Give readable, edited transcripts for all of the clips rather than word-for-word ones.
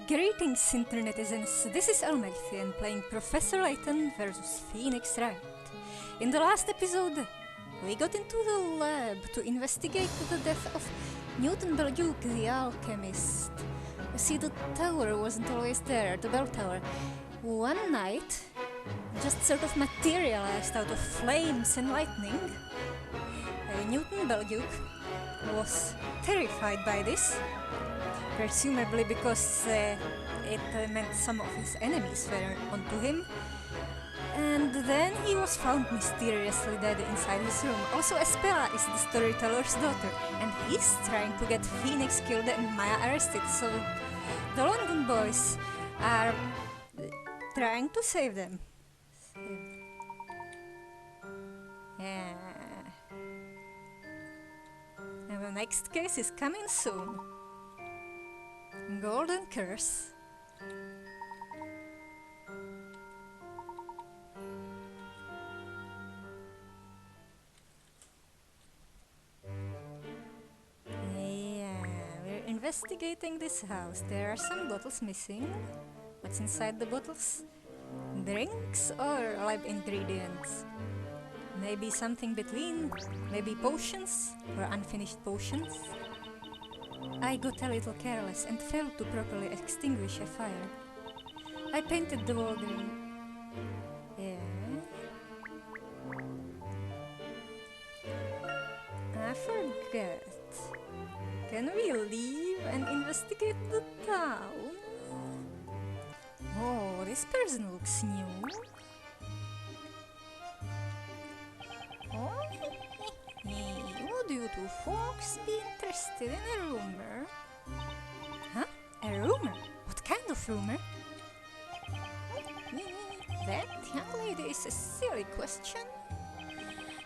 Greetings, internetizens. This is Elmerthien playing Professor Layton versus Phoenix Wright. In the last episode, we got into the lab to investigate the death of Newton Belduke, the alchemist. You see, the tower wasn't always there, the bell tower. One night, just sort of materialized out of flames and lightning. Newton Belduke was terrified by this. Presumably because it meant some of his enemies were onto him. And then he was found mysteriously dead inside his room. Also, Espera is the storyteller's daughter, and he's trying to get Phoenix killed and Maya arrested, so the London boys are trying to save them. Yeah. And the next case is coming soon. Golden Curse. Yeah, we're investigating this house. There are some bottles missing. What's inside the bottles? Drinks or lab ingredients? Maybe something between. Maybe potions or unfinished potions. I got a little careless and failed to properly extinguish a fire. I painted the wall green. Yeah. I forget. Can we leave and investigate the town? Oh, this person looks new. Oh. Would you two folks be interested in a rumor? Huh? A rumor? What kind of rumor? That young lady is a silly question.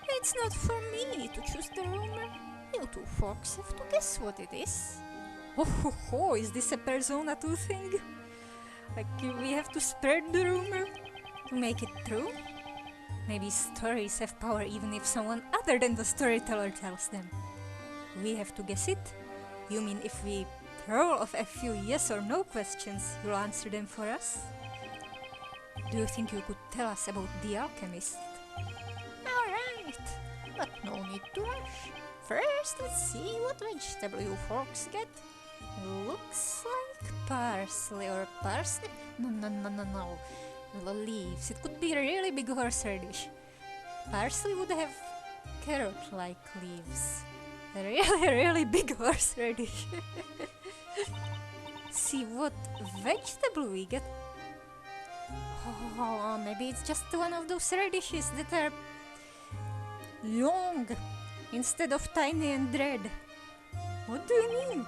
It's not for me to choose the rumor. You two folks have to guess what it is. Oh ho ho, is this a Persona 2 thing? Like we have to spread the rumor to make it true? Maybe stories have power even if someone other than the storyteller tells them. We have to guess it? You mean if we throw off a few yes or no questions, you'll answer them for us? Do you think you could tell us about the alchemist? Alright, but no need to rush. First, let's see what vegetable you folks get. Looks like parsley or parsnip? No. The leaves. It could be a really big horseradish. Parsley would have carrot-like leaves. A really big horseradish. See what vegetable we get. Oh, maybe it's just one of those radishes that are long instead of tiny and red. What do you mean?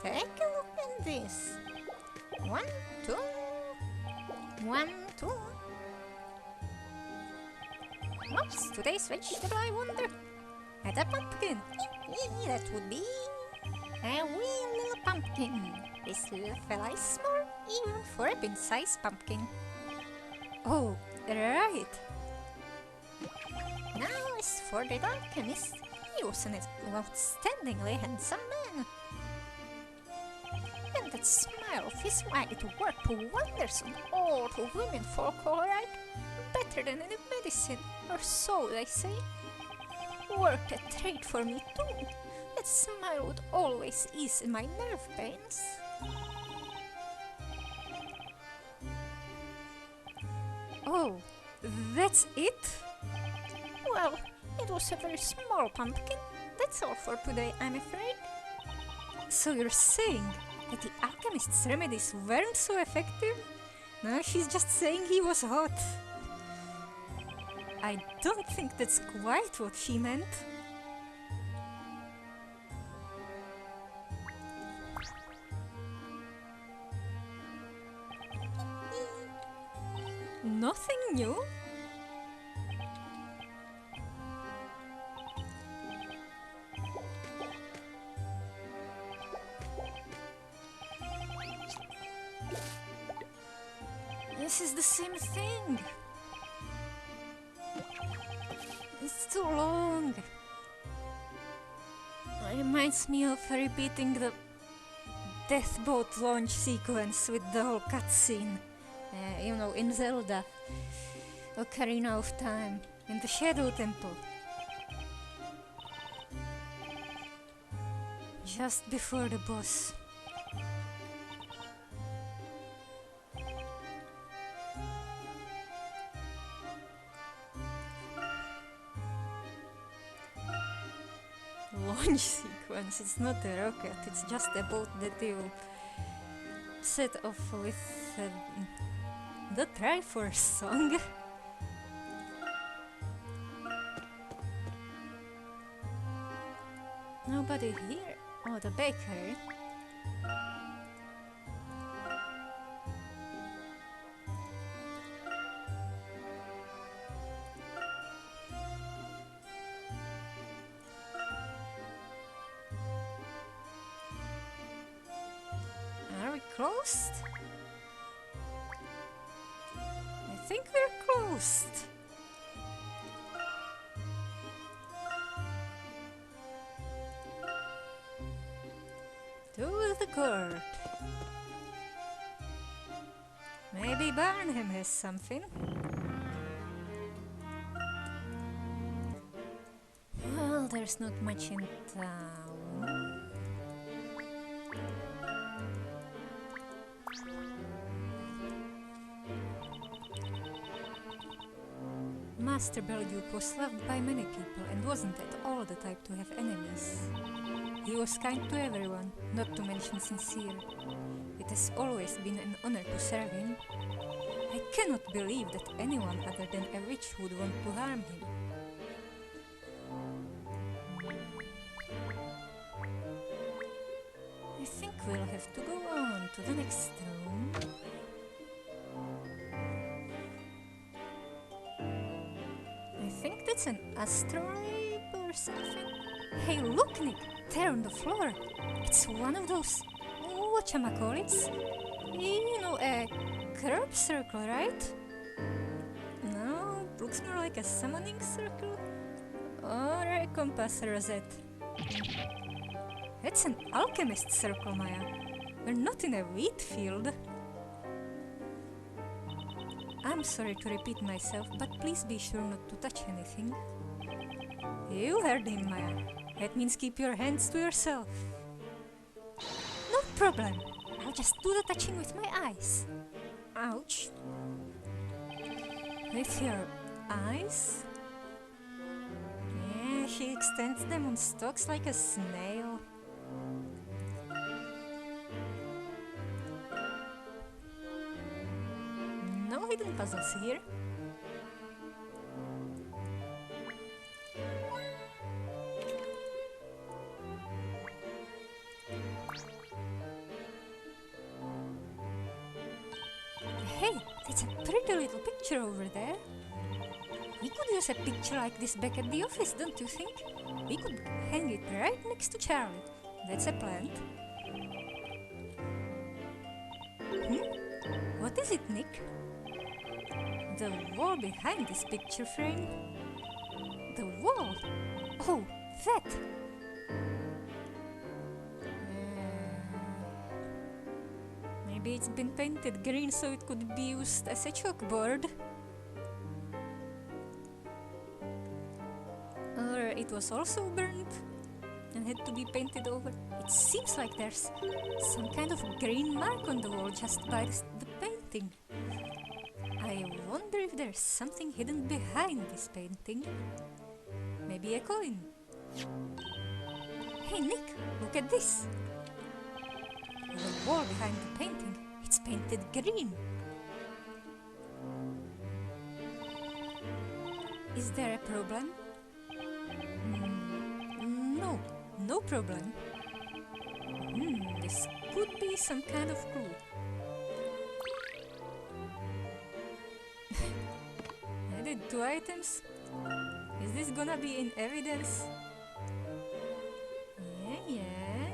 Take a look at this. 1, 2. 1, 2. What's today's vegetable, I wonder? And a pumpkin. That would be a wee little pumpkin. This little fella is small, even for a pin-sized pumpkin. Oh, right. Now, as for the alchemist, he was an outstandingly handsome man. And that smile of his might worked wonders on all the women folk, alright? Better than any medicine, or so they say. Worked a trade for me too. That smile would always ease my nerve pains. Oh, that's it? Well, it was a very small pumpkin. That's all for today, I'm afraid. So you're saying that the alchemist's remedies weren't so effective? No, she's just saying he was hot. I don't think that's quite what she meant. Nothing new? This is the same thing. It's too long. It reminds me of repeating the death boat launch sequence with the whole cutscene. In Zelda. Ocarina of Time. In the Shadow Temple. Just before the boss. Launch sequence. It's not a rocket, it's just a boat that you set off with the Triforce song. Nobody here? Oh, the bakery. Are we closed? I think we're closed. To the court. Maybe Barnham has something. Well, there's not much in town. Master Belduke was loved by many people and wasn't at all the type to have enemies. He was kind to everyone, not to mention sincere. It has always been an honor to serve him. I cannot believe that anyone other than a witch would want to harm him. I think we'll have to go on to the next room. I think that's an asteroid or something. Hey, look, Nick! There on the floor. It's one of those whatchamacallits. A curb circle, right? No, looks more like a summoning circle. Or a compass rosette. It's an alchemist circle, Maya. We're not in a wheat field. I'm sorry to repeat myself, but please be sure not to touch anything. You heard him, Maya. That means keep your hands to yourself. No problem. I'll just do the touching with my eyes. Ouch. With your eyes? Yeah, she extends them on stalks like a snail. No hidden puzzles here. Hey, that's a pretty little picture over there. We could use a picture like this back at the office, don't you think? We could hang it right next to Charlie. That's a plant. What is it, Nick? The wall behind this picture frame? The wall? Oh, that! Maybe it's been painted green so it could be used as a chalkboard. Or it was also burnt and had to be painted over. It seems like there's some kind of green mark on the wall just by the painting. I wonder if there's something hidden behind this painting. Maybe a coin. Hey Nick, look at this. The wall behind the painting, it's painted green. Is there a problem? No problem. This could be some kind of clue. Added 2 items? Is this gonna be in evidence? Yeah.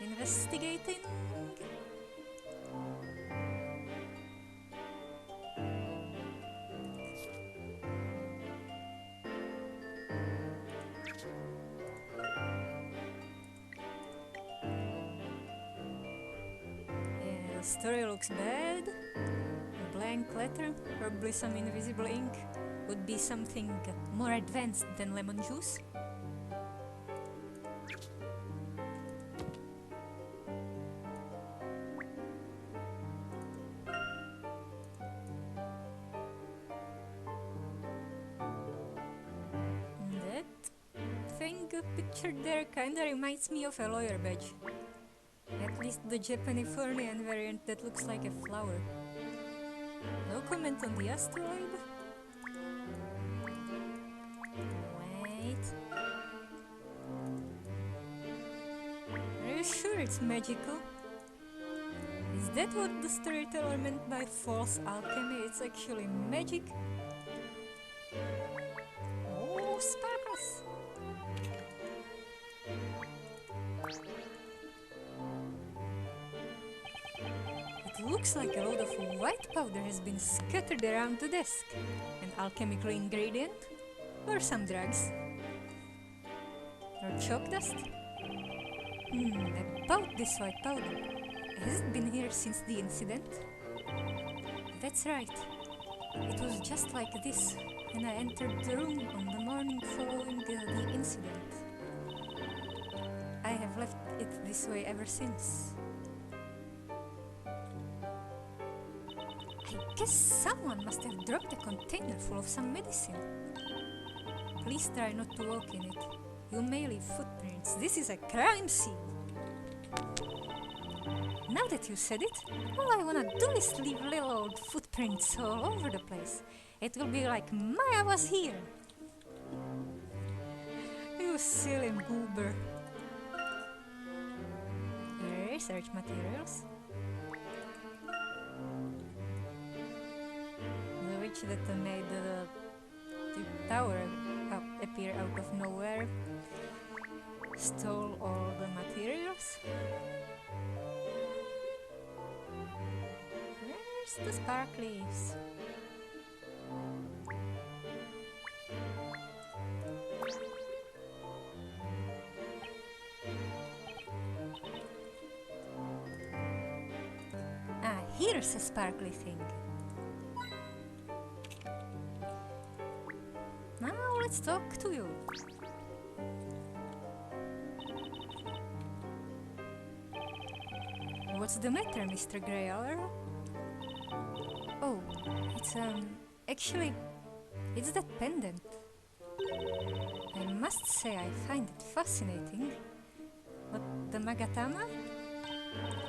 Investigating. the story looks bad. A blank letter, probably some invisible ink, would be something more advanced than lemon juice. That thing pictured there kinda reminds me of a lawyer badge. At least the Japanese variant that looks like a flower. No comment on the asteroid? Wait. Are you sure it's magical? Is that what the storyteller meant by false alchemy? It's actually magic? Oh, sparkles! It looks like a load of white powder has been scattered around the desk. An alchemical ingredient? Or some drugs? Or chalk dust? About this white powder. Has it been here since the incident? That's right. It was just like this when I entered the room on the morning following the incident. I have left it this way ever since. I guess someone must have dropped a container full of some medicine. Please try not to walk in it. You may leave footprints. This is a crime scene. Now that you said it, all I wanna do is leave little old footprints all over the place. It will be like Maya was here. You silly goober. Research materials. The witch that made the tower appear out of nowhere stole all the materials. Where's the sparklies? Ah, here's a sparkly thing. Now let's talk to you. What's the matter, Mr. Greyaler? Oh, it's actually, it's that pendant. I must say I find it fascinating. What, the Magatama?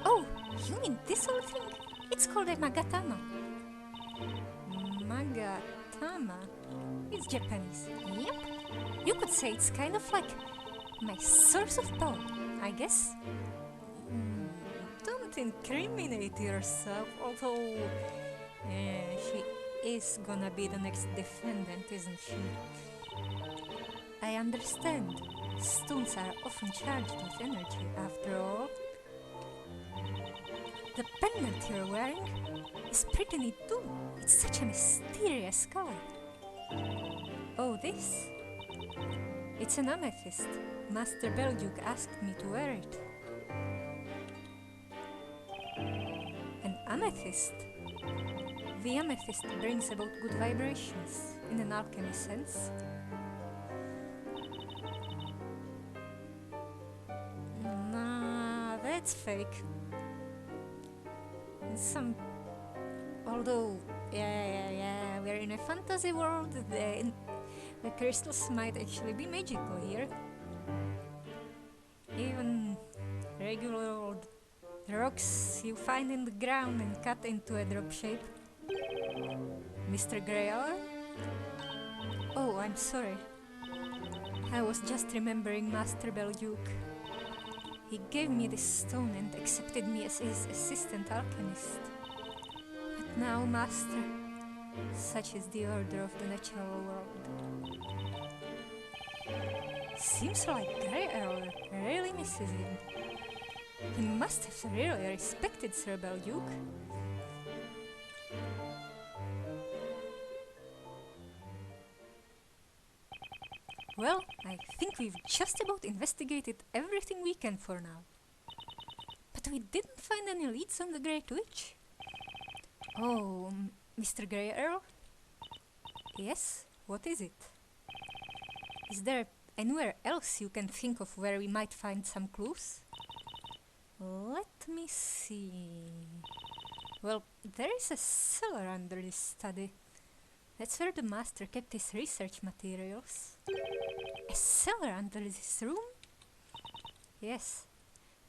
Oh, you mean this whole thing? It's called a Magatama. Magatama? It's Japanese. Yep. You could say it's kind of like my source of power, I guess. Don't incriminate yourself, although she is gonna be the next defendant, isn't she? I understand. Stones are often charged with energy, after all. The pendant you're wearing is pretty neat too. It's such a mysterious color. Oh, this? It's an amethyst. Master Belduke asked me to wear it. An amethyst? The amethyst brings about good vibrations, in an alchemy sense. Nah, that's fake. Although, we're in a fantasy world, the crystals might actually be magical here. Even regular old rocks you find in the ground and cut into a drop shape. Mr. Greyaler? Oh, I'm sorry. I was just remembering Master Belduke. He gave me this stone and accepted me as his assistant alchemist. But now, Master, such is the order of the natural world. Seems like Greyaler really misses him. He must have really respected Sir Belduke. Well, I think we've just about investigated everything we can for now. But we didn't find any leads on the Great Witch. Oh, Mr. Grey Earl? Yes? What is it? Is there anywhere else you can think of where we might find some clues? Let me see. Well, there is a cellar under this study. That's where the master kept his research materials. A cellar under this room? Yes.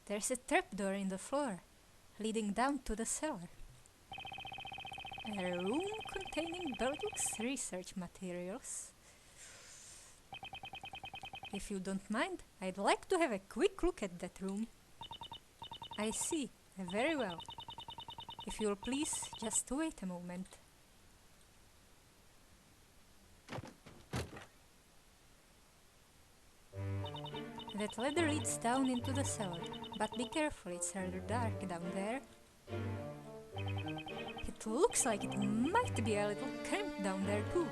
There's a trapdoor in the floor, leading down to the cellar. A room containing Belgium's research materials. If you don't mind, I'd like to have a quick look at that room. I see. Very well. If you'll please, just wait a moment. That ladder leads down into the cellar, but be careful, it's rather dark down there. It looks like it might be a little cramped down there too.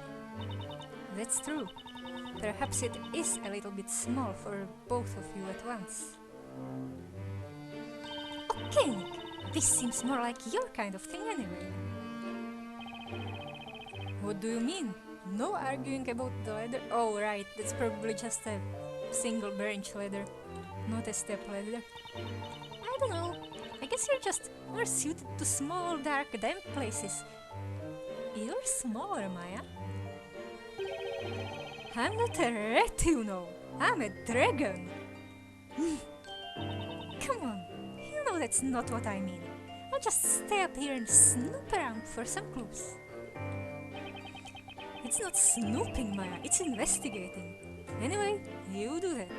That's true. Perhaps it is a little bit small for both of you at once. Okay, Nick, this seems more like your kind of thing anyway. What do you mean? No arguing about the ladder? Oh right, that's probably just a single branch ladder, not a step ladder. I don't know, I guess you're just more suited to small, dark, damp places. You're smaller, Maya. I'm not a rat, you know. I'm a dragon. Come on, you know that's not what I mean. I'll just stay up here and snoop around for some clues. It's not snooping, Maya, it's investigating. Anyway, you do that.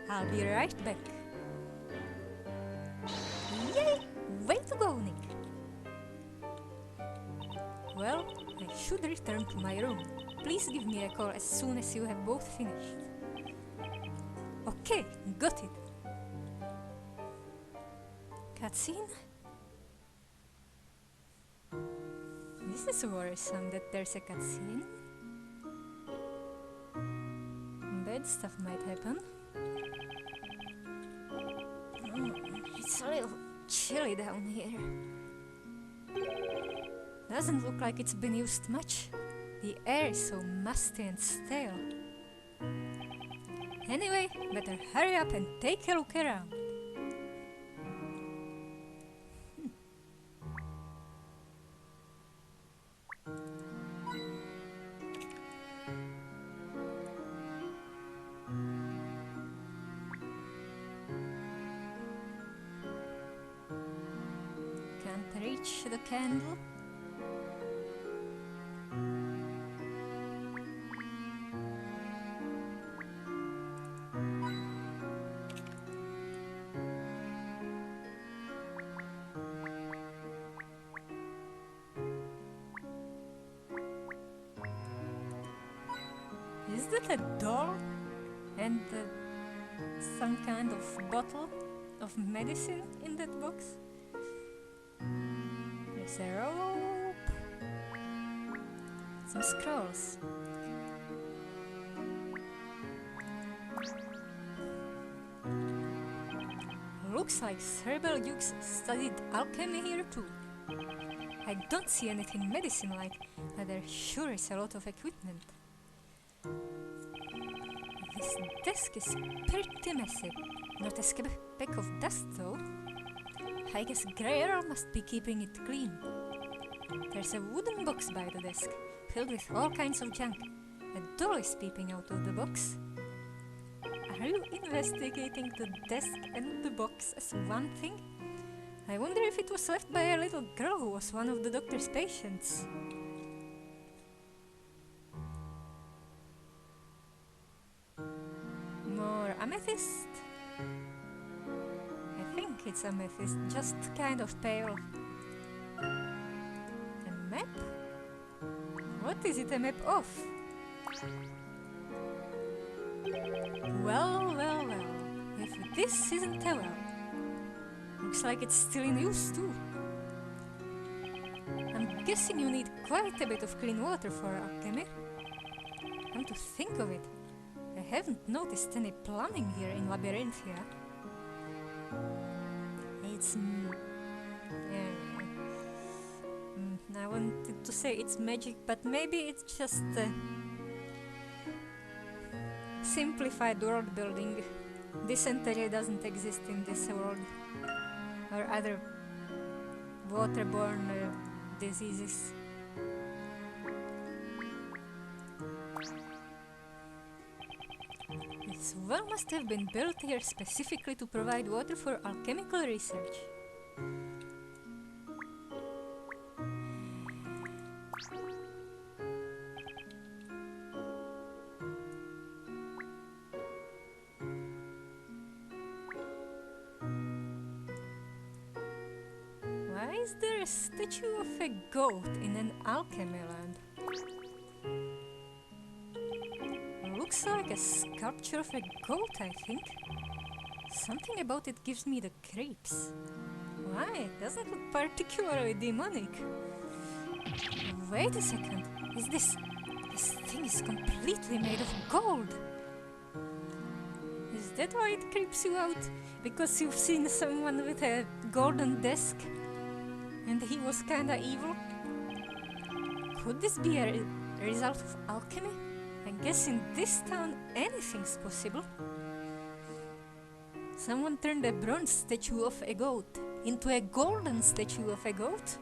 I'll be right back. Yay! Way to go, Nick! Well, I should return to my room. Please give me a call as soon as you have both finished. Okay, got it. Cutscene? This is worrisome that there's a cutscene. Bad stuff might happen. It's a little chilly down here. Doesn't look like it's been used much. The air is so musty and stale. Anyway, better hurry up and take a look around. Can't reach the candle. Is that a doll? And some kind of bottle of medicine in that box? There's a rope. Some scrolls. Looks like Cerebral Dukes studied alchemy here too. I don't see anything medicine-like, but there sure is a lot of equipment. This desk is pretty messy. Not a speck of dust though. I guess Grey Earl must be keeping it clean. There's a wooden box by the desk, filled with all kinds of junk. A doll is peeping out of the box. Are you investigating the desk and the box as one thing? I wonder if it was left by a little girl who was one of the doctor's patients. More amethyst? I think it's amethyst, just kind of pale. A map? What is it a map of? Well, well, well. If this isn't a well. Looks like it's still in use too. I'm guessing you need quite a bit of clean water for alchemy. Come to think of it, I haven't noticed any plumbing here in Elmerthien. A It's... I wanted to say it's magic, but maybe it's just simplified world building. Dysentery doesn't exist in this world, or other waterborne diseases. This well must have been built here specifically to provide water for alchemical research. Why is there a statue of a goat in an alchemy lab? Looks like a sculpture of a goat, I think. Something about it gives me the creeps. Why? It doesn't look particularly demonic. Wait a second. Is this thing is completely made of gold. Is that why it creeps you out? Because you've seen someone with a golden desk and he was kinda evil? Could this be a result of alchemy? I guess in this town anything's possible. Someone turned a bronze statue of a goat into a golden statue of a goat?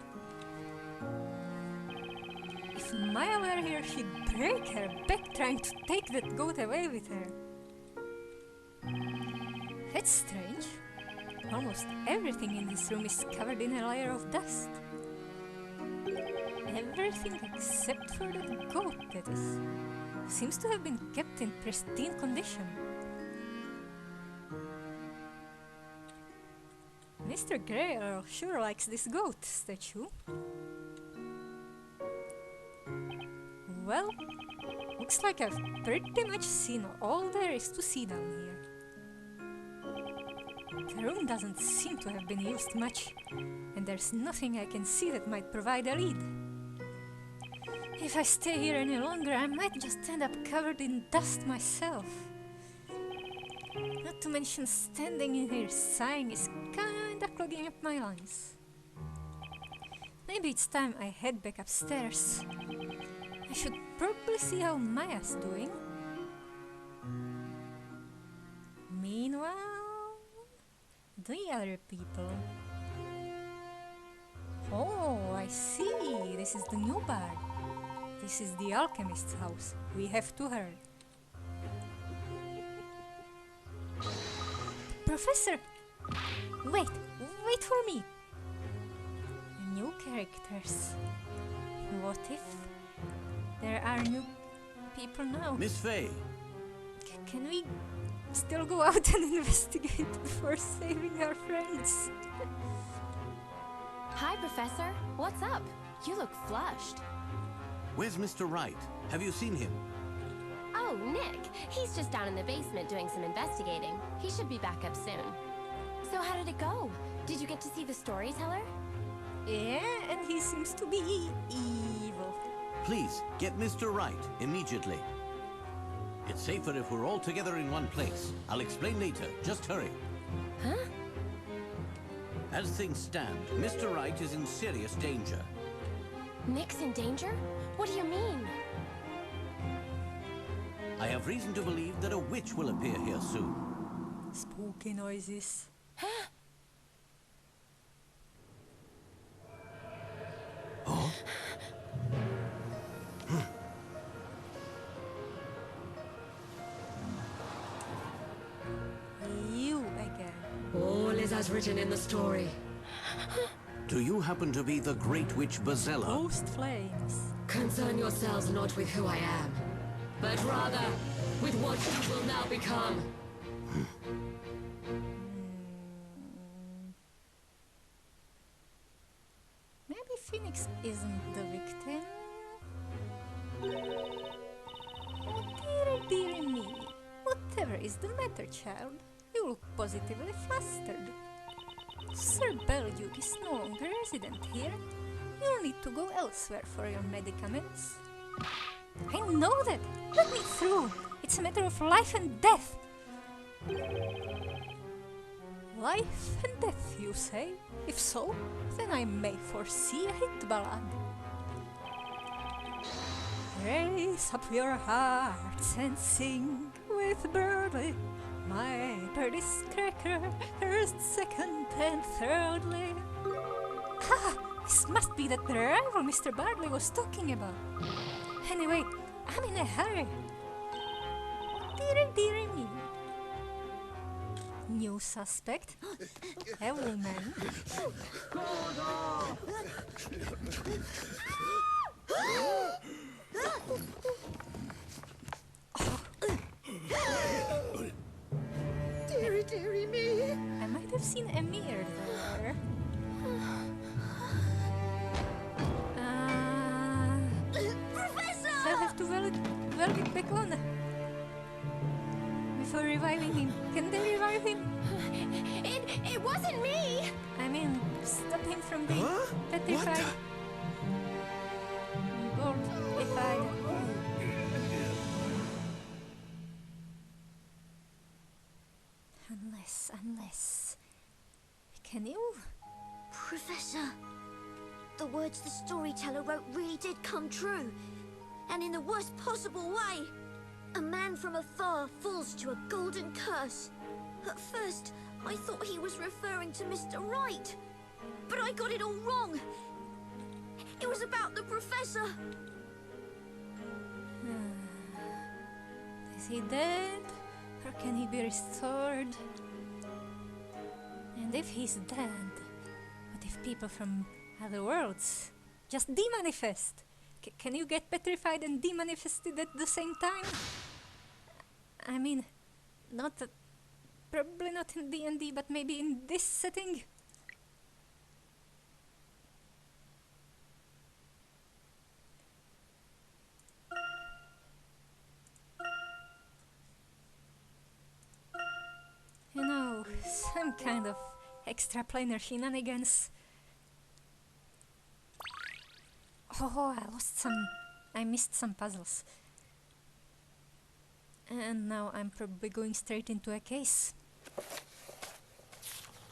If Maya were here, she'd break her back trying to take that goat away with her. That's strange. Almost everything in this room is covered in a layer of dust. Everything except for that goat, that is. Seems to have been kept in pristine condition. Mr. Grey Earl sure likes this goat statue. Well, looks like I've pretty much seen all there is to see down here. The room doesn't seem to have been used much, and there's nothing I can see that might provide a lead. If I stay here any longer, I might just end up covered in dust myself. Not to mention standing in here sighing is kinda clogging up my lungs. Maybe it's time I head back upstairs. I should probably see how Maya's doing. Meanwhile, the other people. Oh, I see. This is the new bar. This is the alchemist's house. We have to hurry. Professor! Wait for me! New characters. What if there are new people now? Miss Fay! Can we still go out and investigate before saving our friends? Hi, Professor. What's up? You look flushed. Where's Mr. Wright? Have you seen him? Oh, Nick. He's just down in the basement doing some investigating. He should be back up soon. So how did it go? Did you get to see the storyteller? Yeah, and he seems to be evil. Please, get Mr. Wright immediately. It's safer if we're all together in one place. I'll explain later. Just hurry. Huh? As things stand, Mr. Wright is in serious danger. Nick's in danger? What do you mean? I have reason to believe that a witch will appear here soon. Spooky noises. Huh? Oh? You again. All is as written in the story. Do you happen to be the great witch Bazella? Ghost flames. Concern yourselves not with who I am, but rather with what you will now become. Maybe Phoenix isn't the victim. Oh, dearie me. Whatever is the matter, child? You look positively flustered. Sir Belleduc is no longer resident here. You'll need to go elsewhere for your medicaments. I know that! Let me through! It's a matter of life and death! Life and death, you say? If so, then I may foresee a hit ballad. Raise up your hearts and sing with Birdie, my birdie's cracker, first, second, and thirdly. Ah, this must be that the rival Mr. Bardley was talking about. Anyway, I'm in a hurry. Dearie, dearie me. New suspect, a woman. Dearie, dearie me. I might have seen a mirror there. Professor! I'll have to weld it back on. Before reviving him. Can they revive him? It wasn't me! I mean, stop him from being petrified. Mortified. Unless... Can you? Professor, the words the storyteller wrote really did come true. And in the worst possible way. A man from afar falls to a golden curse. At first, I thought he was referring to Mr. Wright. But I got it all wrong. It was about the professor. Is he dead? Or can he be restored? And if he's dead, what if people from other worlds just demanifest? Can you get petrified and demanifested at the same time? I mean, probably not in D&D, but maybe in this setting? You know, some kind of extraplanar shenanigans. Oh, I missed some puzzles. And now I'm probably going straight into a case.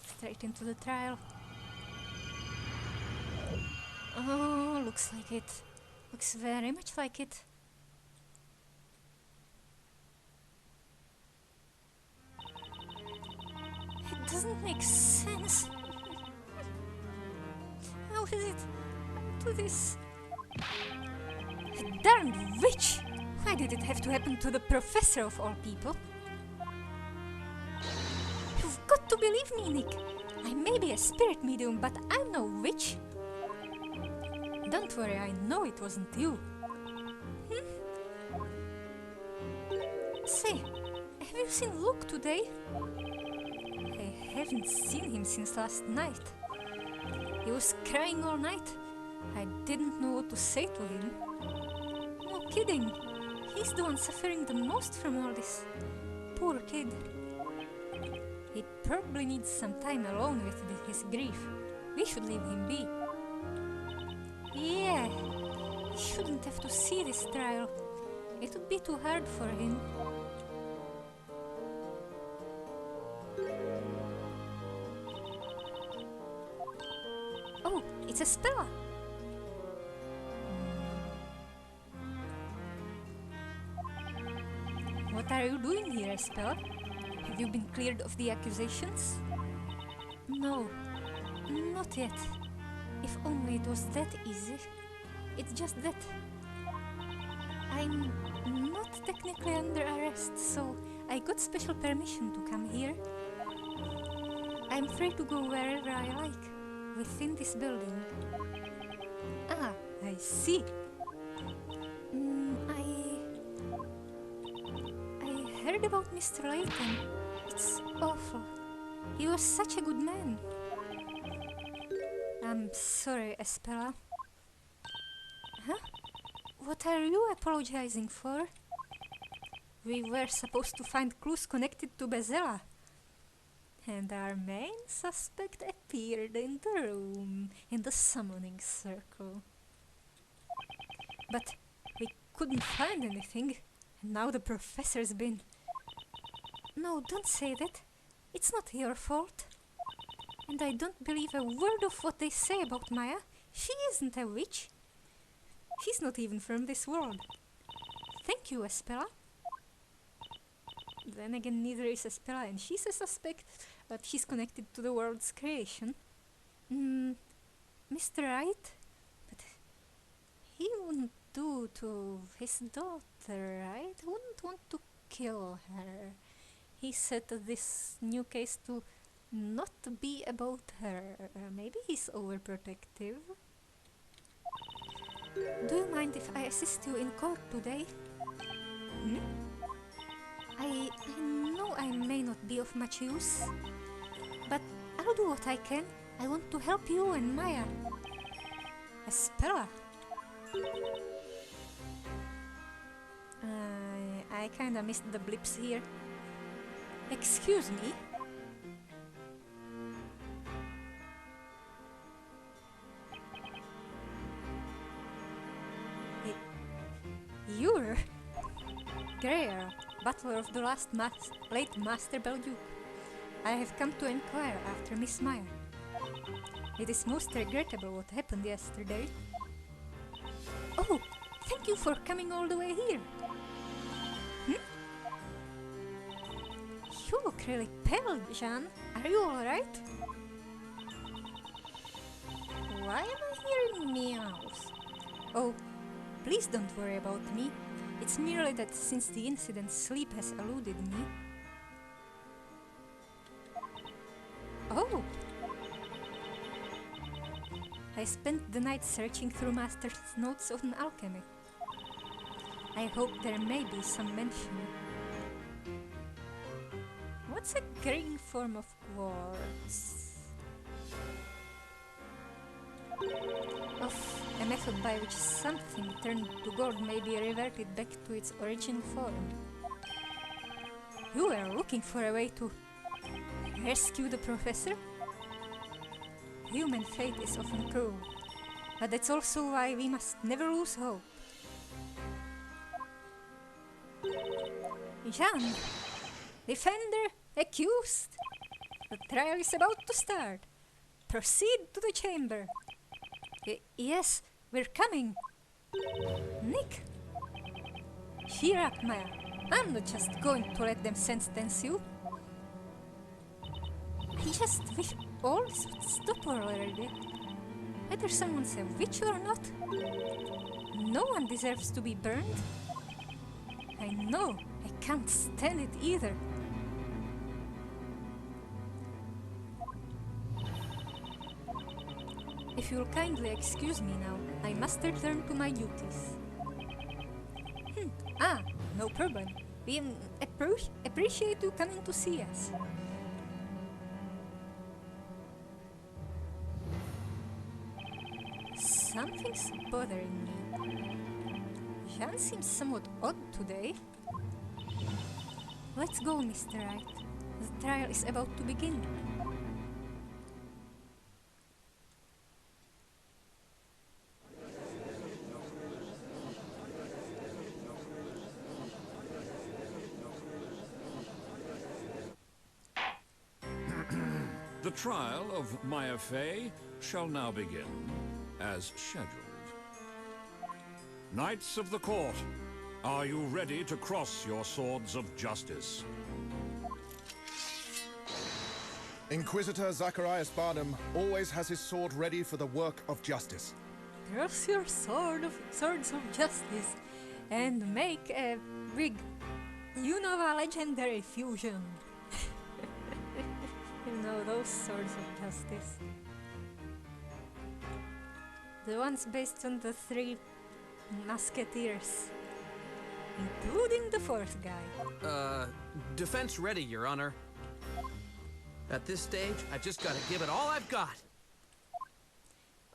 Straight into the trial. Oh, looks like it. Looks very much like it. It doesn't make sense. How is it to this? A darned witch! Why did it have to happen to the professor of all people? You've got to believe me, Nick. I may be a spirit medium, but I'm no witch. Don't worry, I know it wasn't you. Say, have you seen Luke today? I haven't seen him since last night. He was crying all night. I didn't know what to say to him. No kidding. He's the one suffering the most from all this. Poor kid. He probably needs some time alone with his grief. We should leave him be. Yeah, he shouldn't have to see this trial. It would be too hard for him. Oh, it's a spell. What are you doing here, Estella? Have you been cleared of the accusations? No, not yet. If only it was that easy. It's just that I'm not technically under arrest, so I got special permission to come here. I'm free to go wherever I like, within this building. Ah, I see. I heard about Mr. Layton. It's awful. He was such a good man. I'm sorry, Espella. Huh? What are you apologizing for? We were supposed to find clues connected to Bezella. And our main suspect appeared in the room, in the summoning circle. But we couldn't find anything, and now the professor's been... No, don't say that. It's not your fault. And I don't believe a word of what they say about Maya. She isn't a witch. She's not even from this world. Thank you, Espela. Then again, neither is Espela, and she's a suspect, but she's connected to the world's creation. Mr. Wright? But he wouldn't do to his daughter, right? He wouldn't want to kill her. He said this new case to not be about her. Maybe he's overprotective. Do you mind if I assist you in court today? I know I may not be of much use, but I'll do what I can. I want to help you and Maya. Espera. I kinda missed the blips here. Excuse me. You're Greer, butler of the late Master Belduke. I have come to inquire after Miss Maya. It is most regrettable what happened yesterday. Oh, thank you for coming all the way here. You look really pale, Jean. Are you alright? Why am I hearing meows? Oh, please don't worry about me. It's merely that since the incident, sleep has eluded me. Oh! I spent the night searching through Master's notes on alchemy. I hope there may be some mention. What's a green form of quartz? Of a method by which something turned to gold may be reverted back to its original form. You are looking for a way to rescue the professor? Human fate is often cruel, but that's also why we must never lose hope. Jean, defender, accused. The trial is about to start. Proceed to the chamber. Yes, we're coming. Nick? Cheer up, Maya. I'm not just going to let them sentence you. I just wish all this would stop already. Whether someone's a witch or not, no one deserves to be burned. I know, I can't stand it either. If you'll kindly excuse me now, I must return to my duties. No problem. We appreciate you coming to see us. Something's bothering me. Jean seems somewhat odd today. Let's go, Mr. Wright. The trial is about to begin. The trial of Maya Fey shall now begin, as scheduled. Knights of the court, are you ready to cross your swords of justice? Inquisitor Zacharias Barnum always has his sword ready for the work of justice. Cross your swords of justice and make a big Unova legendary fusion. You know, those swords of justice. The ones based on the 3 musketeers, including the 4th guy. Defense ready, Your Honor. At this stage, I've just got to give it all I've got.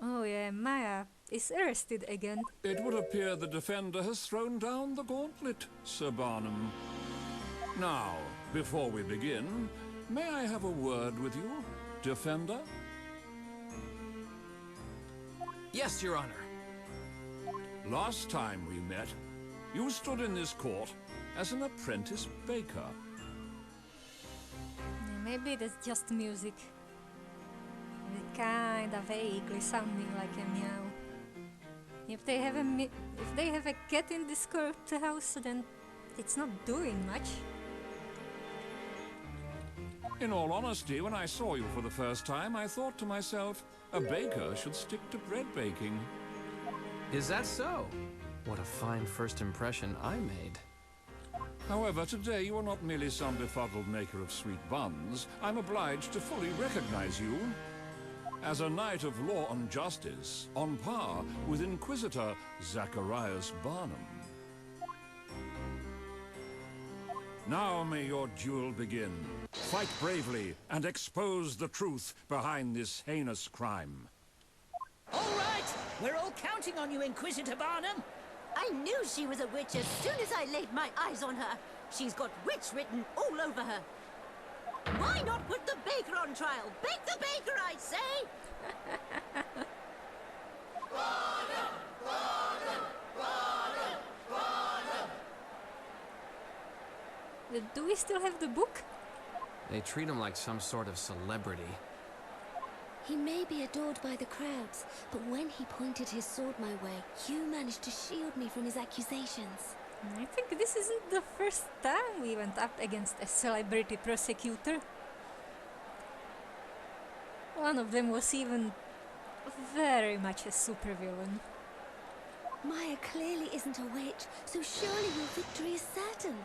Oh yeah, Maya is arrested again. It would appear the defender has thrown down the gauntlet, Sir Barnum. Now, before we begin, may I have a word with you, defender? Yes, Your Honor. Last time we met, you stood in this court as an apprentice baker. Maybe that's just music. kinda vaguely sounding like a meow. If they have a cat in this courthouse, then it's not doing much. In all honesty, when I saw you for the first time, I thought to myself, a baker should stick to bread baking. Is that so? What a fine first impression I made. However, today you are not merely some befuddled maker of sweet buns. I'm obliged to fully recognize you as a knight of law and justice, on par with Inquisitor Zacharias Barnum. Now may your duel begin. Fight bravely and expose the truth behind this heinous crime. All right, we're all counting on you, Inquisitor Barnum. I knew she was a witch as soon as I laid my eyes on her. She's got witch written all over her. Why not put the baker on trial? Bake the baker, I say! Do we still have the book? They treat him like some sort of celebrity. He may be adored by the crowds, but when he pointed his sword my way, you managed to shield me from his accusations. I think this isn't the first time we went up against a celebrity prosecutor. One of them was even very much a supervillain. Maya clearly isn't a witch, so surely your victory is certain.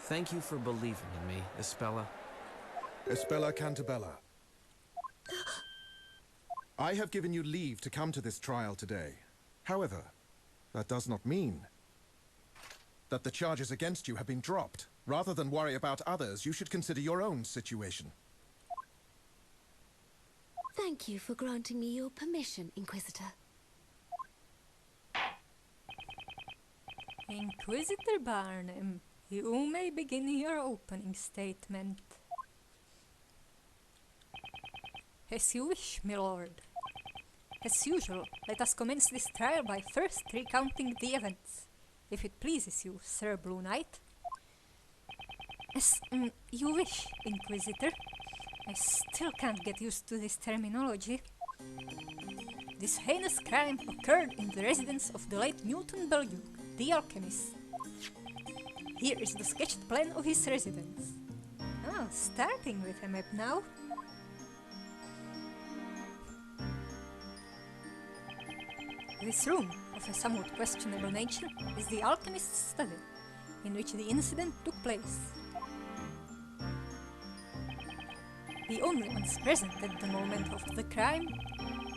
Thank you for believing in me, Espella. Espella Cantabella. I have given you leave to come to this trial today. However, that does not mean that the charges against you have been dropped. Rather than worry about others, you should consider your own situation. Thank you for granting me your permission, Inquisitor. Inquisitor Barnum, you may begin your opening statement. As you wish, my lord. As usual, let us commence this trial by first recounting the events, if it pleases you, Sir Blue Knight. As you wish, Inquisitor. I still can't get used to this terminology. This heinous crime occurred in the residence of the late Newton Belleduc, the alchemist. Here is the sketched plan of his residence. Ah, starting with a map now. This room, of a somewhat questionable nature, is the alchemist's study, in which the incident took place. The only ones present at the moment of the crime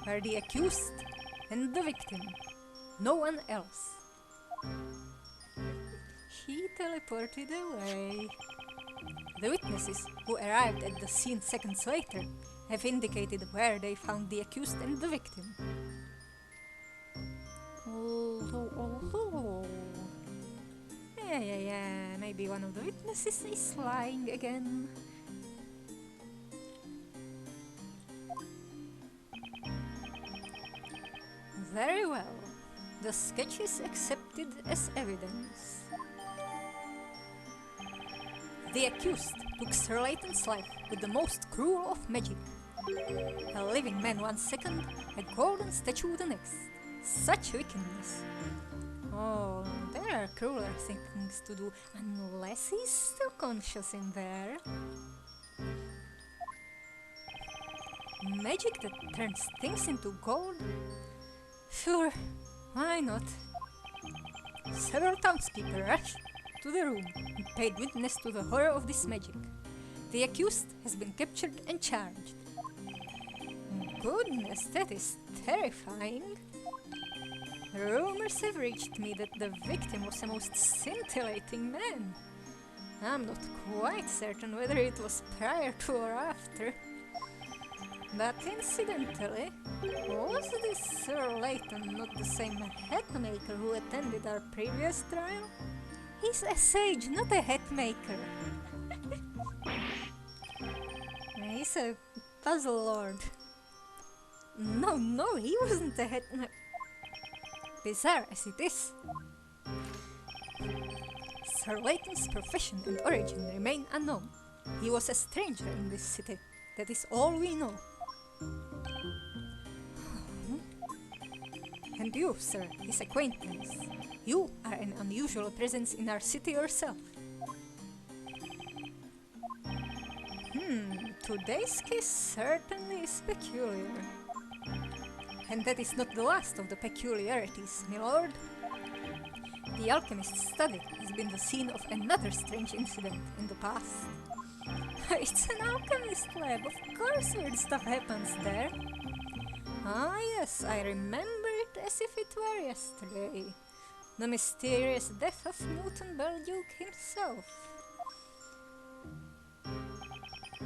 were the accused and the victim, no one else. He teleported away. The witnesses who arrived at the scene seconds later have indicated where they found the accused and the victim. Yeah, maybe one of the witnesses is lying again. Very well. The sketch is accepted as evidence. The accused took Sir Layton's life with the most cruel of magic. A living man 1 second, a golden statue the next. Such wickedness. Oh, there are crueler things to do, unless he's still conscious in there. Magic that turns things into gold? Sure, why not? Several townspeople rushed to the room and paid witness to the horror of this magic. The accused has been captured and charged. Goodness, that is terrifying. Rumors have reached me that the victim was a most scintillating man. I'm not quite certain whether it was prior to or after. But incidentally, was this Sir Layton not the same hat maker who attended our previous trial? He's a sage, not a hat maker. He's a puzzle lord. No, he wasn't a hat maker. Bizarre as it is. Sir Layton's profession and origin remain unknown. He was a stranger in this city. That is all we know. And you, sir, his acquaintance. You are an unusual presence in our city yourself. Today's case certainly is peculiar. And that is not the last of the peculiarities, my lord. The alchemist's study has been the scene of another strange incident in the past. It's an alchemist lab, of course weird stuff happens there. Ah yes, I remember it as if it were yesterday. The mysterious death of Newton Belduke himself.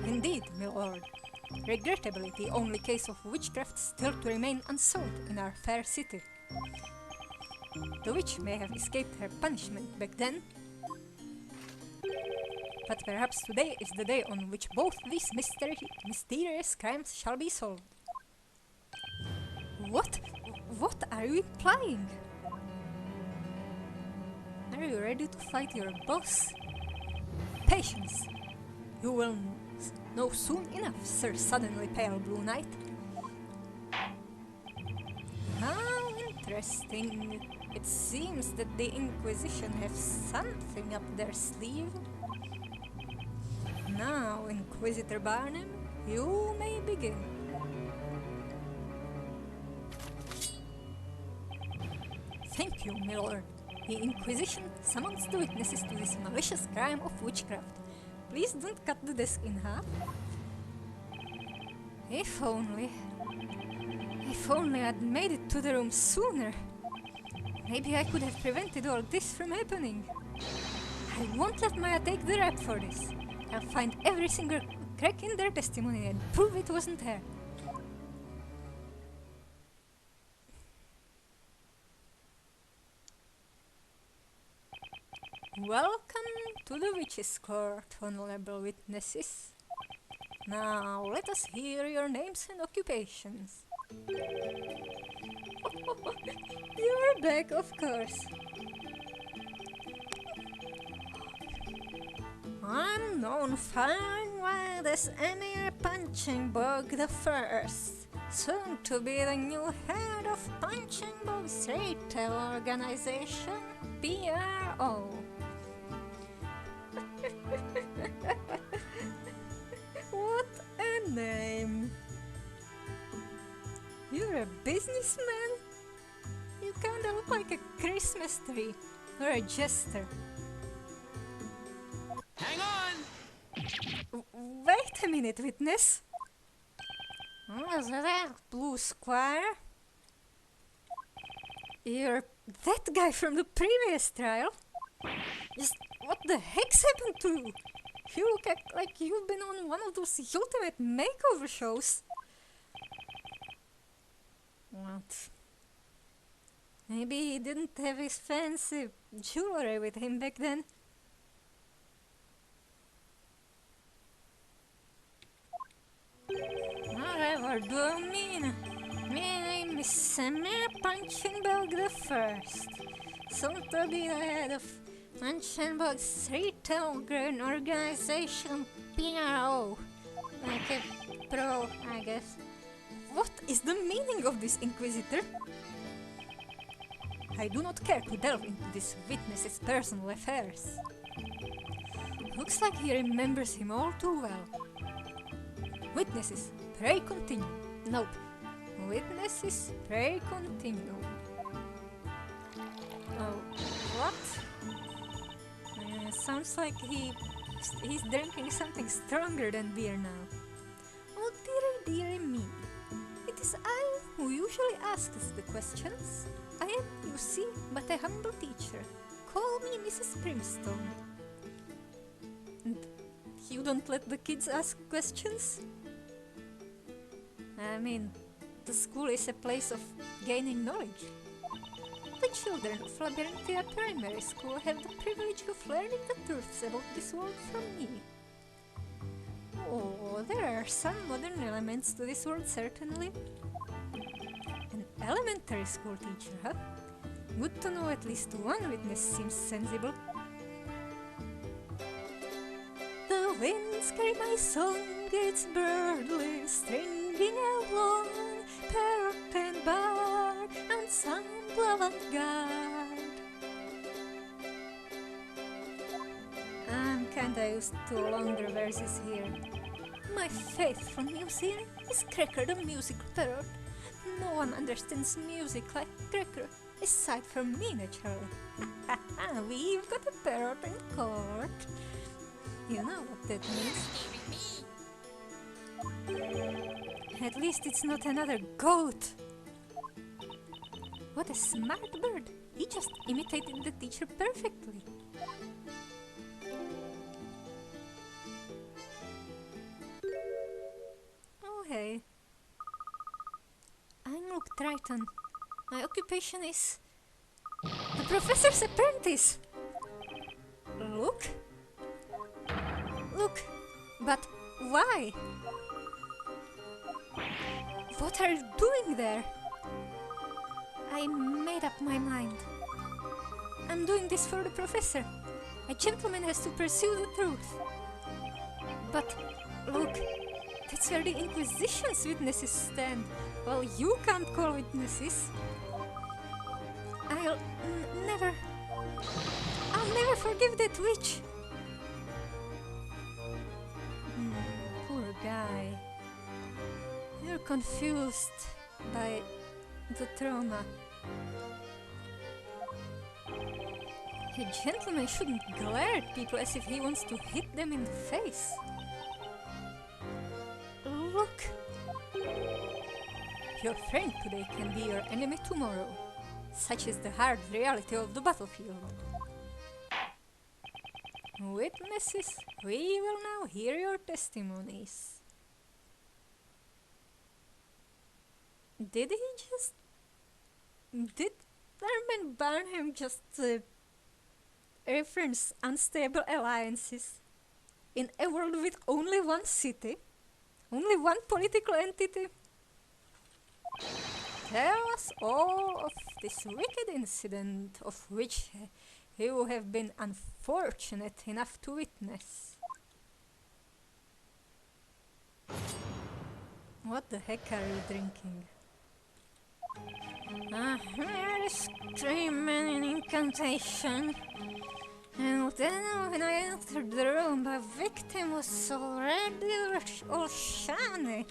Indeed, my lord. Regrettably, the only case of witchcraft still to remain unsolved in our fair city. The witch may have escaped her punishment back then, but perhaps today is the day on which both these mysterious crimes shall be solved. What? What are you implying? Are you ready to fight your boss? Patience! You will know soon enough, Sir Suddenly Pale Blue Knight. How interesting. It seems that the Inquisition have something up their sleeve. Now, Inquisitor Barnum, you may begin. Thank you, my lord. The Inquisition summons the witnesses to this malicious crime of witchcraft. Please don't cut the desk in half. If only I'd made it to the room sooner. Maybe I could have prevented all this from happening. I won't let Maya take the rap for this. I'll find every single crack in their testimony and prove it wasn't her. Welcome to the Witches' Court, honorable witnesses. Now, let us hear your names and occupations. You're back, of course. I'm known far and wide as Emir Punching Bug the First, soon to be the new head of Punching Bug's retail organization, PRO. What a name! You're a businessman? You kinda look like a Christmas tree or a jester. Hang on! Wait a minute, witness. What's that, Blue Squire? You're that guy from the previous trial? Just what the heck's happened to you? You look like you've been on one of those ultimate makeover shows. What? Maybe he didn't have his fancy jewelry with him back then. Whatever do you mean? My name is Emir Punching Bug the First, soon to be the head of Punching Bug's retail organization, PRO. Like a pro, I guess. What is the meaning of this, Inquisitor? I do not care to delve into this witness's personal affairs. Looks like he remembers him all too well. Witnesses, pray continue. Nope. Witnesses, pray continue. Oh, what? Sounds like he's drinking something stronger than beer now. Oh dearie me. It is I who usually asks the questions. I am, you see, but a humble teacher. Call me Mrs. Brimstone. And you don't let the kids ask questions? I mean, the school is a place of gaining knowledge. The children of Labyrinthia Primary School have the privilege of learning the truths about this world from me. Oh, there are some modern elements to this world, certainly. An elementary school teacher, huh? Good to know at least one witness seems sensible. The winds carry my song, its birdly stringing along, parrot and bird, unsung avant-garde. I'm kinda used to longer verses here. My faithful museum is Cracker the music parrot. No one understands music like Cracker, aside from me naturally. We've got a parrot in court. You know what that means. At least it's not another goat. What a smart bird. He just imitated the teacher perfectly. Oh hey. I'm Luke Triton. My occupation is the professor's apprentice. Look? Look, but why? What are you doing there? I made up my mind. I'm doing this for the professor. A gentleman has to pursue the truth. But look, that's where the Inquisition's witnesses stand. Well, you can't call witnesses. I'll never forgive that witch. Poor guy. You're confused by the trauma. A gentleman shouldn't glare at people as if he wants to hit them in the face. Look. Your friend today can be your enemy tomorrow. Such is the hard reality of the battlefield. Witnesses, we will now hear your testimonies. Did Herman Barnham just reference unstable alliances in a world with only one city? Only one political entity? Tell us all of this wicked incident of which you have been unfortunate enough to witness. What the heck are you drinking? Here is screaming an incantation. And then when I entered the room, the victim was already all shiny.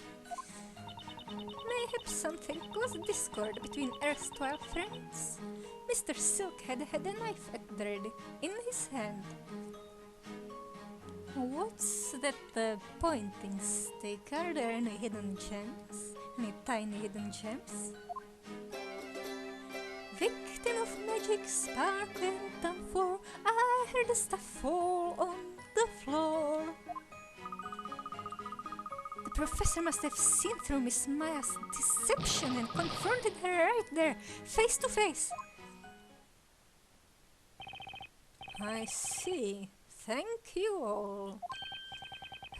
Mayhap something caused discord between erstwhile friends. Mr. Silkhead had a knife at the ready in his hand. What's that pointing stick? Are there any hidden gems? Any tiny hidden gems? Victim of magic, sparkling for I heard the stuff fall on the floor. The professor must have seen through Miss Maya's deception and confronted her right there, face to face. I see. Thank you all.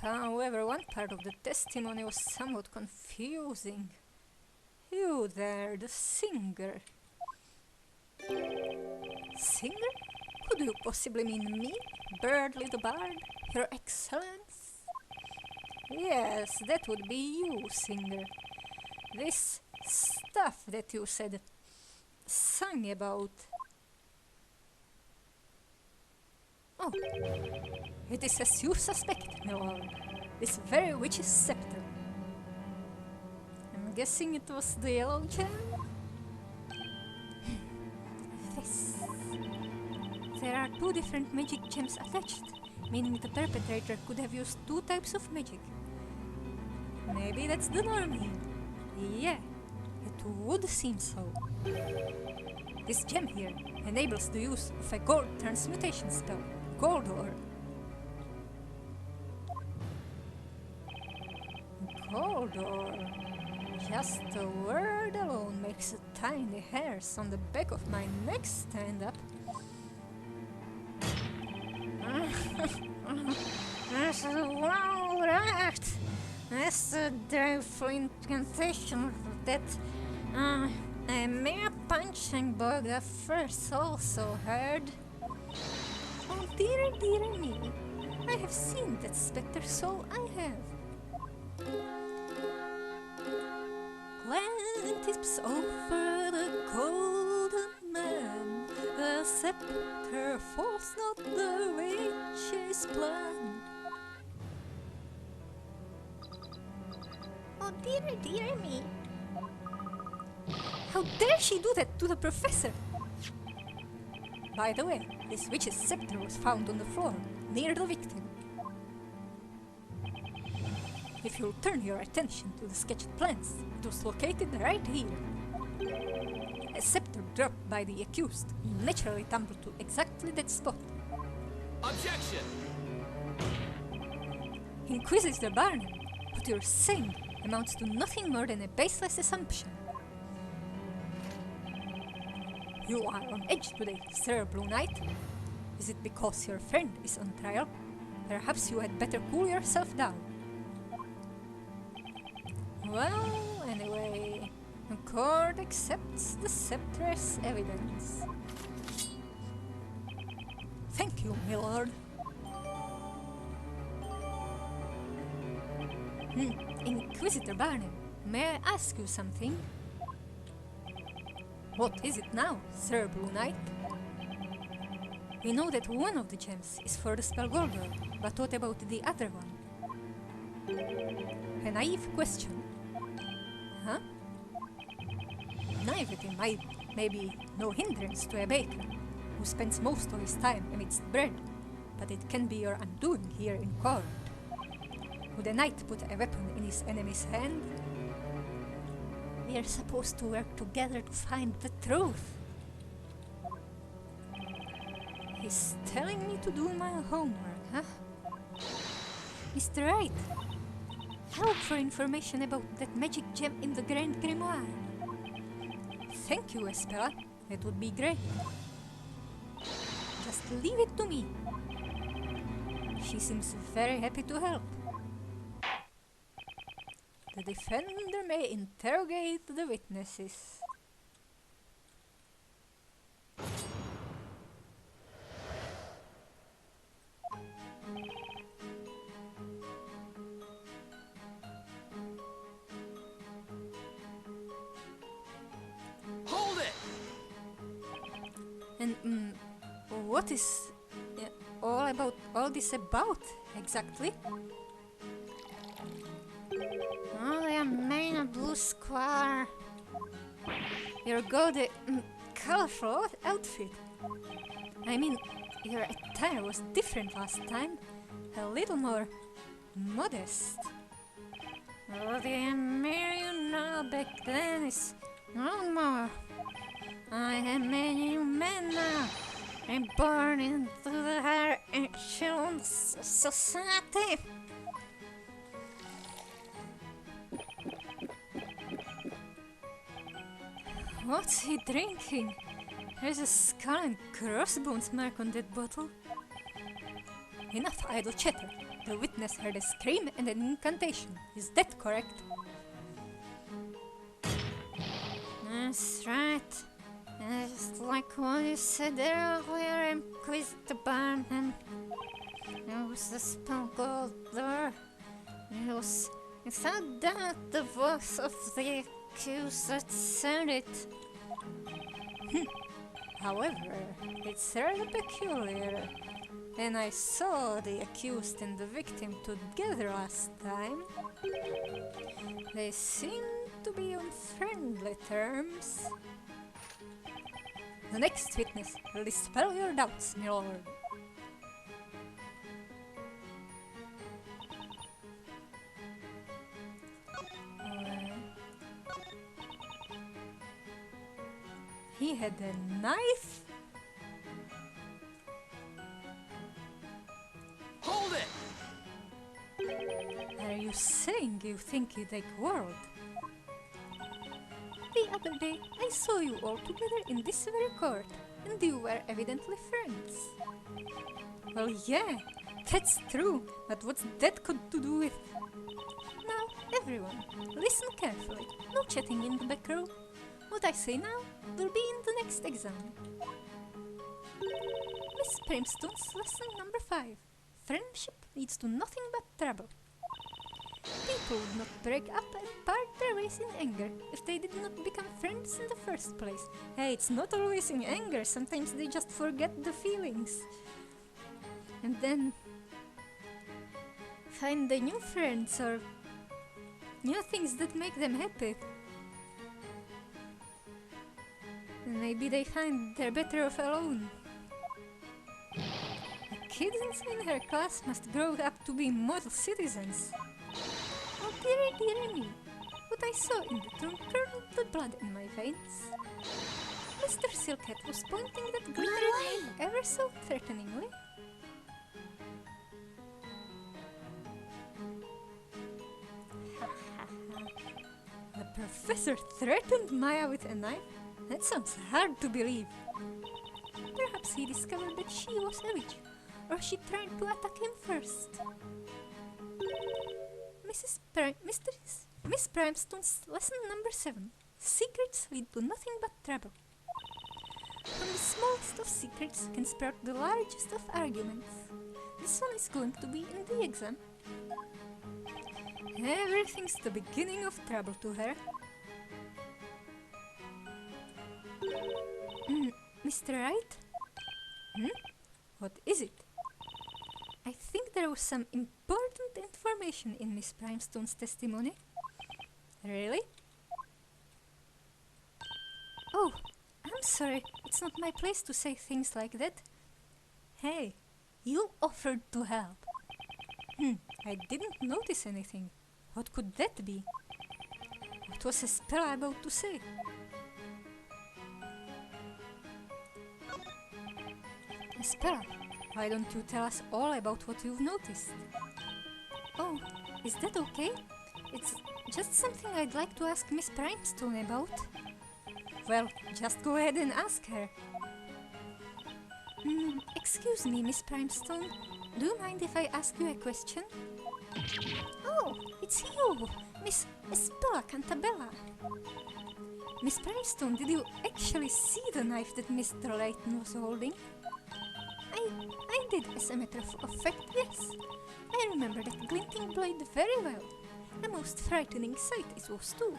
However, one part of the testimony was somewhat confusing. You there, the singer. Singer? Could you possibly mean me, Birdly the Bard, Your Excellence? Yes, that would be you, singer. This stuff that you said, sang about. Oh, it is as you suspect, my lord. This very witch's scepter. I'm guessing it was the yellow gem? This. There are two different magic gems attached, meaning the perpetrator could have used two types of magic. Maybe that's the norm here. Yeah, it would seem so. This gem here enables the use of a gold transmutation spell, Gold Ore. Gold Ore. Just the word alone makes the tiny hairs on the back of my neck stand up. That's right. That's the dreadful incantation that a mere punching bug at first also heard. Oh dear, dear me, I have seen that spectre soul, I have. When it tips over the golden scepter falls not the witch's plan. Oh dear, dear me. How dare she do that to the professor? By the way, this witch's scepter was found on the floor, near the victim. If you'll turn your attention to the sketched plans, it was located right here. A scepter dropped by the accused will naturally tumble to exactly that spot. Objection! Inquisitor Barnum, what you're saying amounts to nothing more than a baseless assumption. You are on edge today, Sir Blue Knight. Is it because your friend is on trial? Perhaps you had better cool yourself down. Well, anyway, the court accepts the scepter as evidence. Thank you, my lord. Inquisitor Barnum, may I ask you something? What is it now, Sir Blue Knight? We know that one of the gems is for the spell Golder, but what about the other one? A naive question. Huh? Naivety may be no hindrance to a baker who spends most of his time amidst bread, but it can be your undoing here in court. Would a knight put a weapon in his enemy's hand? We are supposed to work together to find the truth. He's telling me to do my homework, huh? Mr. Wright, help for information about that magic gem in the Grand Grimoire. Thank you, Espera. It would be great. Just leave it to me. She seems very happy to help. The defender may interrogate the witnesses. Hold it! And what is all this about exactly? Only a man in blue square. Your good, colorful outfit. I mean, your attire was different last time. A little more modest. Oh, the Amir you know back then is no more. I am a new man now. I'm born into the higher echelons of society. What's he drinking? There's a skull and crossbones mark on that bottle. Enough idle chatter. The witness heard a scream and an incantation. Is that correct? That's right. Just like what you said earlier, Inquisitor Barnum. It was the spell Golder. It was without doubt the voice of the accused that said it. However, it's rather peculiar. When I saw the accused and the victim together last time, they seemed to be on friendly terms. The next witness will dispel your doubts, my lord. He had a knife? Hold it! Are you saying you think you take world? The other day, I saw you all together in this very court, and you were evidently friends. Well, yeah, that's true, but what's that got to do with... Now, everyone, listen carefully. No chatting in the back row. What I say now will be in the next exam. Miss Primstone's lesson number 5. Friendship leads to nothing but trouble. People would not break up and part their ways in anger if they did not become friends in the first place. Hey, it's not always in anger, sometimes they just forget the feelings. And then find the new friends or new things that make them happy. And maybe they find they're better off alone. The kids in her class must grow up to be model citizens. Oh dearie me, what I saw in the room curdled the blood in my veins. Mr. Silkhead was pointing that glittering knife ever so threateningly. The professor threatened Maya with a knife? That sounds hard to believe. Perhaps he discovered that she was a witch, or she tried to attack him first. Miss Primestone's lesson number 7. Secrets lead to nothing but trouble. From the smallest of secrets can sprout the largest of arguments. This one is going to be in the exam. Everything's the beginning of trouble to her. Mr. Wright? What is it? I think there was some important information in Miss Primestone's testimony. Really? Oh, I'm sorry. It's not my place to say things like that. Hey, you offered to help. I didn't notice anything. What could that be? What was Estella about to say? Estella, why don't you tell us all about what you've noticed? Oh, is that okay? It's just something I'd like to ask Miss Primestone about. Well, just go ahead and ask her. Excuse me, Miss Primestone. Do you mind if I ask you a question? Oh, it's you, Miss Estella Cantabella. Miss Primestone, did you actually see the knife that Mr. Layton was holding? I did, as a matter of fact, yes. I remember that glinting blade very well. A most frightening sight it was too.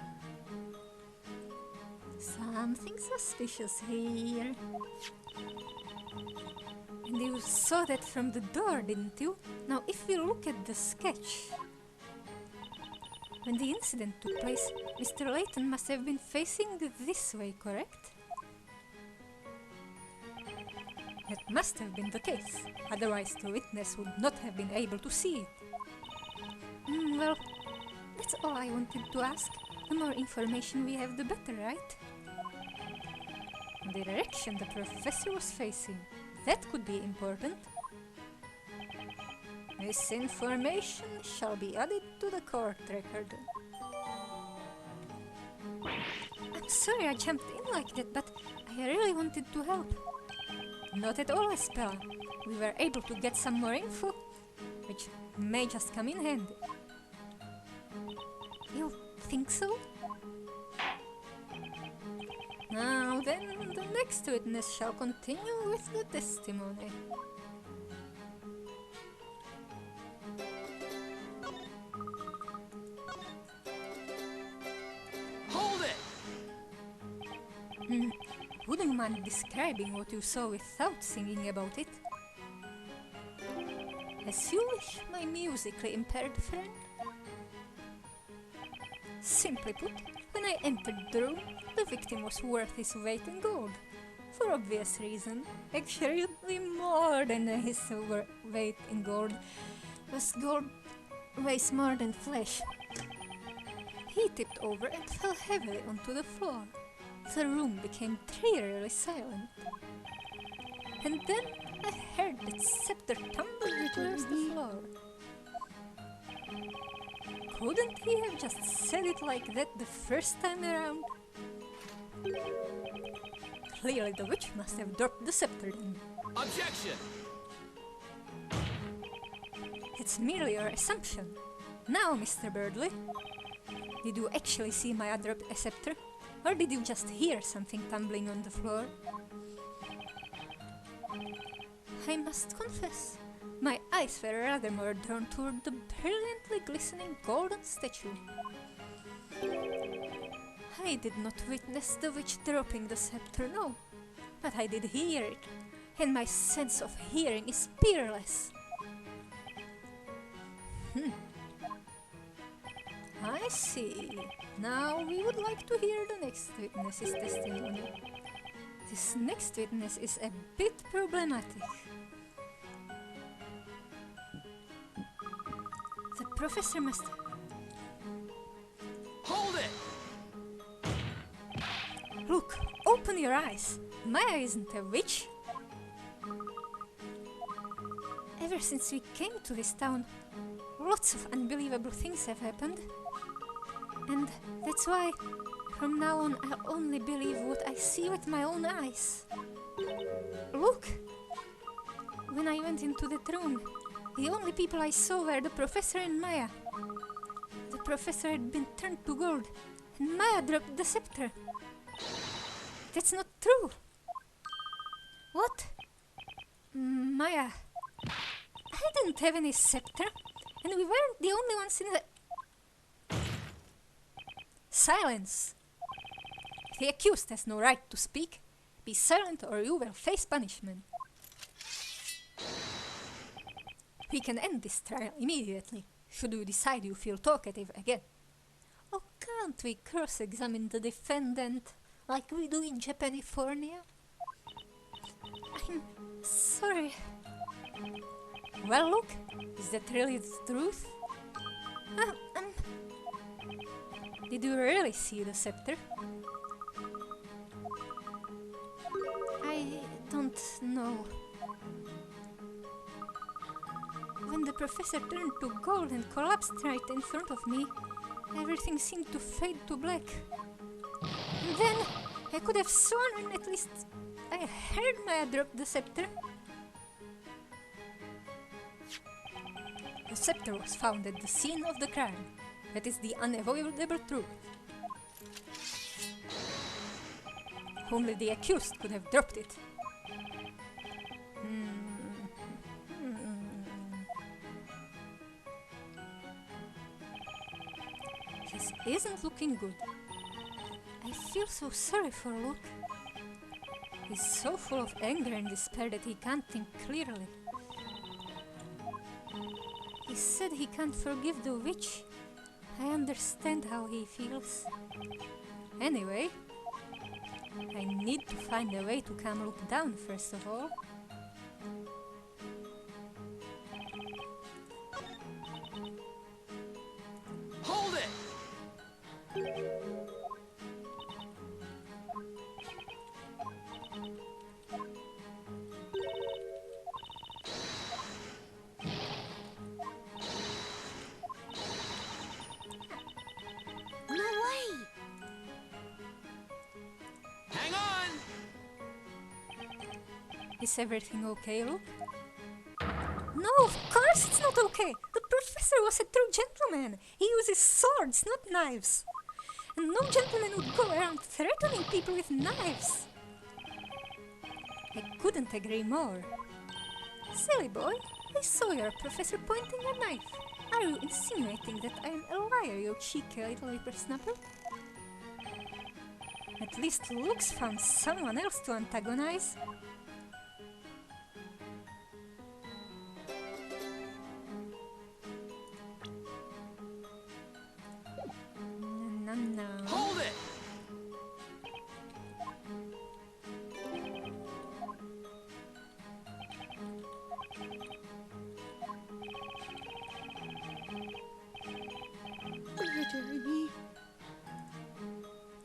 Something suspicious here. And you saw that from the door, didn't you? Now, if we look at the sketch... When the incident took place, Mr. Layton must have been facing this way, correct? That must have been the case, otherwise the witness would not have been able to see it. Well, that's all I wanted to ask. The more information we have, the better, right? The direction the professor was facing, that could be important. This information shall be added to the court record. I'm sorry I jumped in like that, but I really wanted to help. Not at all, Estella. We were able to get some more info, which may just come in handy. You think so? Now then, the next witness shall continue with the testimony. Hold it! Would you mind describing what you saw without singing about it? As you wish, my musically impaired friend. Simply put, when I entered the room, the victim was worth his weight in gold. For obvious reason. Actually, more than his weight in gold. Because gold weighs more than flesh. He tipped over and fell heavily onto the floor. The room became eerily silent. And then I heard that scepter tumble towards the floor. Couldn't he have just said it like that the first time around? Clearly the witch must have dropped the scepter then. Objection! It's merely your assumption. Now, Mr. Birdley, did you actually see Maya drop a scepter? Or did you just hear something tumbling on the floor? I must confess, My eyes were rather more drawn toward the brilliantly glistening golden statue. I did not witness the witch dropping the scepter, no, but I did hear it, and my sense of hearing is peerless. I see. Now we would like to hear the next witness's testimony. This next witness is a bit problematic. The professor must... Hold it! Look, open your eyes. Maya isn't a witch. Ever since we came to this town, lots of unbelievable things have happened. And that's why, from now on, I'll only believe what I see with my own eyes. Look! When I went into that room, the only people I saw were the professor and Maya. The professor had been turned to gold, and Maya dropped the scepter. That's not true. What? Maya, I didn't have any scepter, and we weren't the only ones in the... Silence! The accused has no right to speak. Be silent or you will face punishment. We can end this trial immediately, should you decide you feel talkative again. Or can't we cross-examine the defendant, like we do in Japanifornia? I'm sorry. Well, look, is that really the truth? Did you really see the scepter? I don't know. When the professor turned to gold and collapsed right in front of me, everything seemed to fade to black. And then I could have sworn at least I heard Maya drop the scepter. The scepter was found at the scene of the crime. That is the unavoidable truth. Only the accused could have dropped it. This isn't looking good. I feel so sorry for Luke. He's so full of anger and despair that he can't think clearly. He said he can't forgive the witch. I understand how he feels. Anyway, I need to find a way to calm Luke down first of all. Hold it! No way! Hang on! Is everything okay, Luke? No, of course it's not okay! The professor was a true gentleman! He uses swords, not knives! And no gentleman would go around threatening people with knives! I couldn't agree more. Silly boy, I saw your professor pointing a knife. Are you insinuating that I am a liar, you cheeky little whippersnapper? At least Luke's found someone else to antagonize. No. Hold it!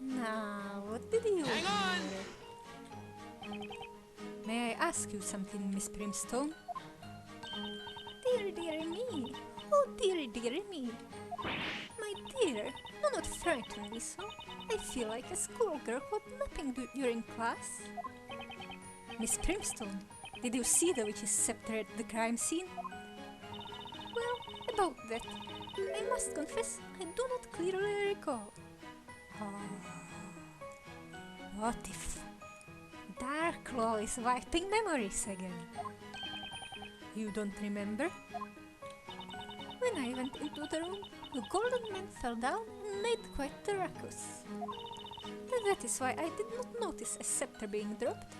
Now, what did you Hang on! hear? May I ask you something, Miss Brimstone? Dear me! Oh, dear me! My dear, do not frighten me so. I feel like a schoolgirl caught napping during class. Miss Brimstone, did you see the witch's scepter at the crime scene? Well, about that, I must confess I do not clearly recall. What if Dark Law is wiping memories again? You don't remember? When I went into the room, the golden man fell down and made quite the ruckus. And that is why I did not notice a scepter being dropped.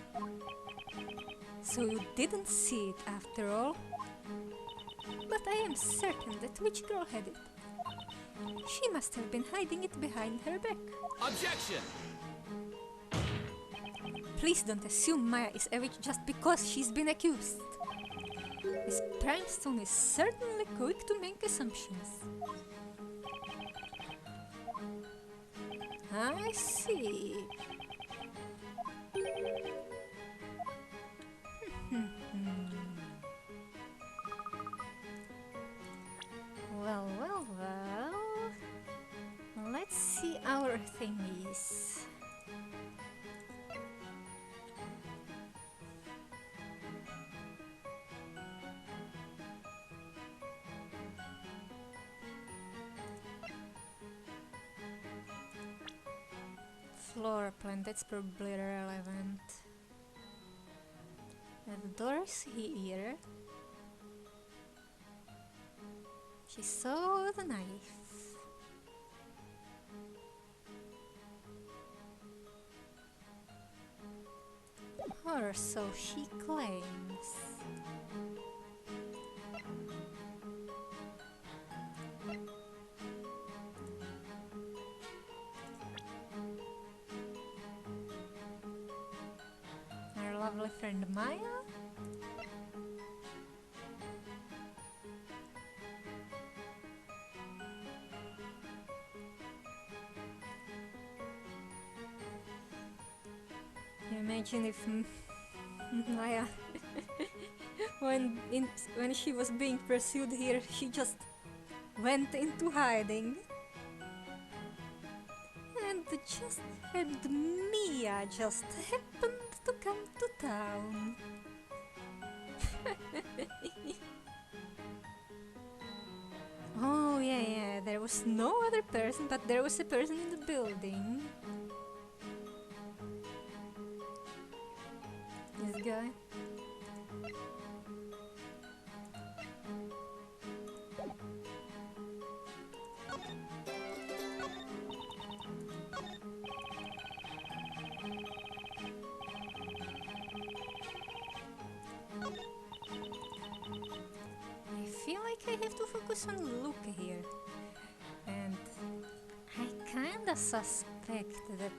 So you didn't see it after all. But I am certain that witch girl had it. She must have been hiding it behind her back. Objection! Please don't assume Maya is a witch just because she's been accused. Miss Primestone is certainly quick to make assumptions. I see. Well. Let's see our thingies. Floor plan, that's probably relevant. The door's here. She saw the knife. Or so she claims. Our lovely friend Maya? Imagine if Maya, when she was being pursued here, she just went into hiding. And Mia just happened to come to town. Oh yeah, there was no other person, but there was a person in the building. This guy. I feel like I have to focus on Luke here. And I kinda suspect that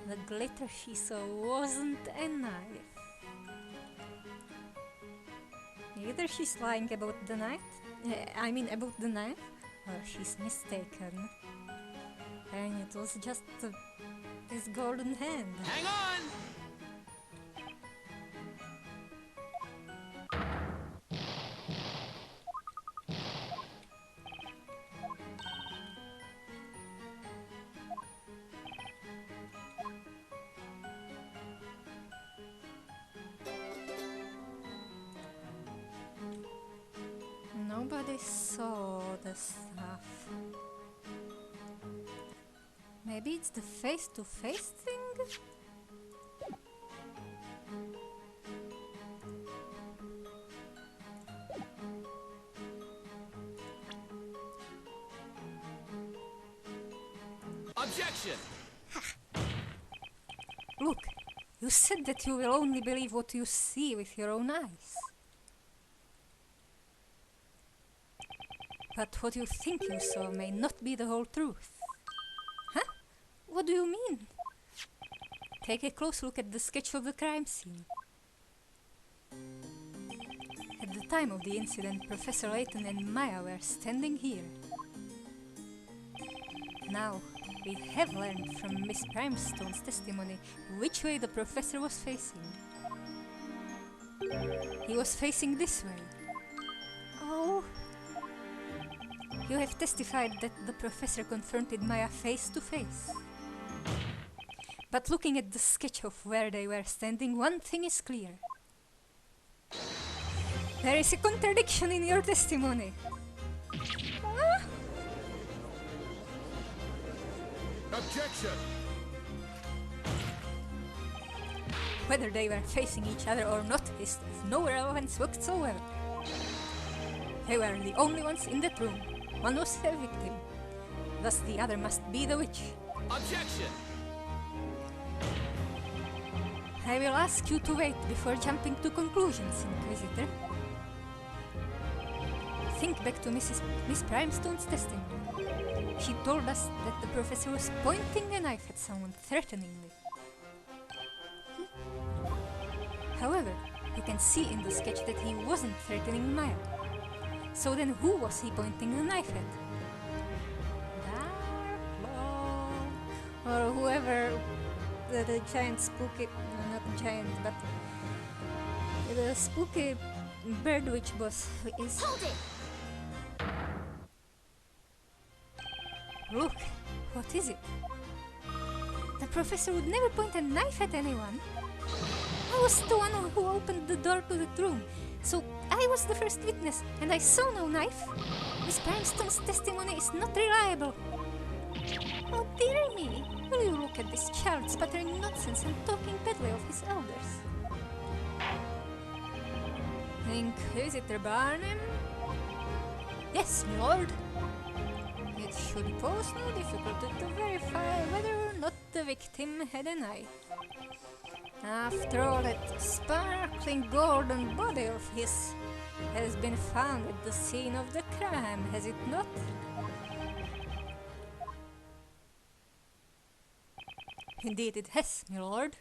the glitter she saw wasn't a knife. Either she's lying about the knife, or she's mistaken. And it was just this golden hand. Hang on! Nobody saw the stuff. Maybe it's the face-to-face thing? Objection! Look, you said that you will only believe what you see with your own eyes. But what you think you saw may not be the whole truth. Huh? What do you mean? Take a close look at the sketch of the crime scene. At the time of the incident, Professor Layton and Maya were standing here. Now, we have learned from Miss Primestone's testimony which way the professor was facing. He was facing this way. Oh. You have testified that the professor confronted Maya face to face. But looking at the sketch of where they were standing, one thing is clear. There is a contradiction in your testimony. Ah? Objection! Whether they were facing each other or not is of no relevance whatsoever. They were the only ones in that room. One was the victim. Thus the other must be the witch. Objection! I will ask you to wait before jumping to conclusions, Inquisitor. Think back to Miss Primestone's testimony. She told us that the professor was pointing a knife at someone threateningly. However, you can see in the sketch that he wasn't threatening Maya. So then who was he pointing the knife at? Darklaw, or whoever the giant spooky, no, not giant, but the spooky bird witch boss is. Hold it! Look, what is it? The professor would never point a knife at anyone. I was the one who opened the door to the room, so I was the first witness, and I saw no knife. Miss Primestone's testimony is not reliable. Oh dear me! Will you look at this child sputtering nonsense and talking badly of his elders? Inquisitor Barnum? Yes, my lord. It should pose no difficulty to verify whether or not the victim had a knife. After all, that sparkling golden body of his has been found at the scene of the crime, has it not? Indeed it has, my lord.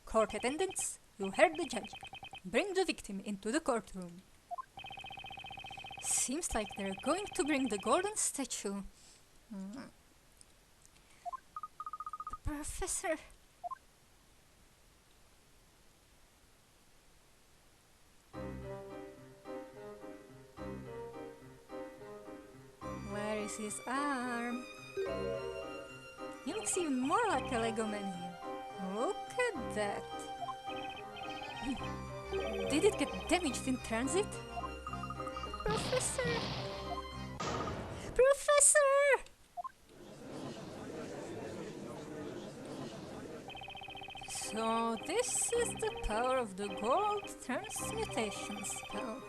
Court attendants, you heard the judge. Bring the victim into the courtroom. Seems like they're going to bring the golden statue. Professor... Where is his arm? He looks even more like a Lego man here. Look at that. Did it get damaged in transit? Professor! Professor! So this is the power of the gold transmutation spell.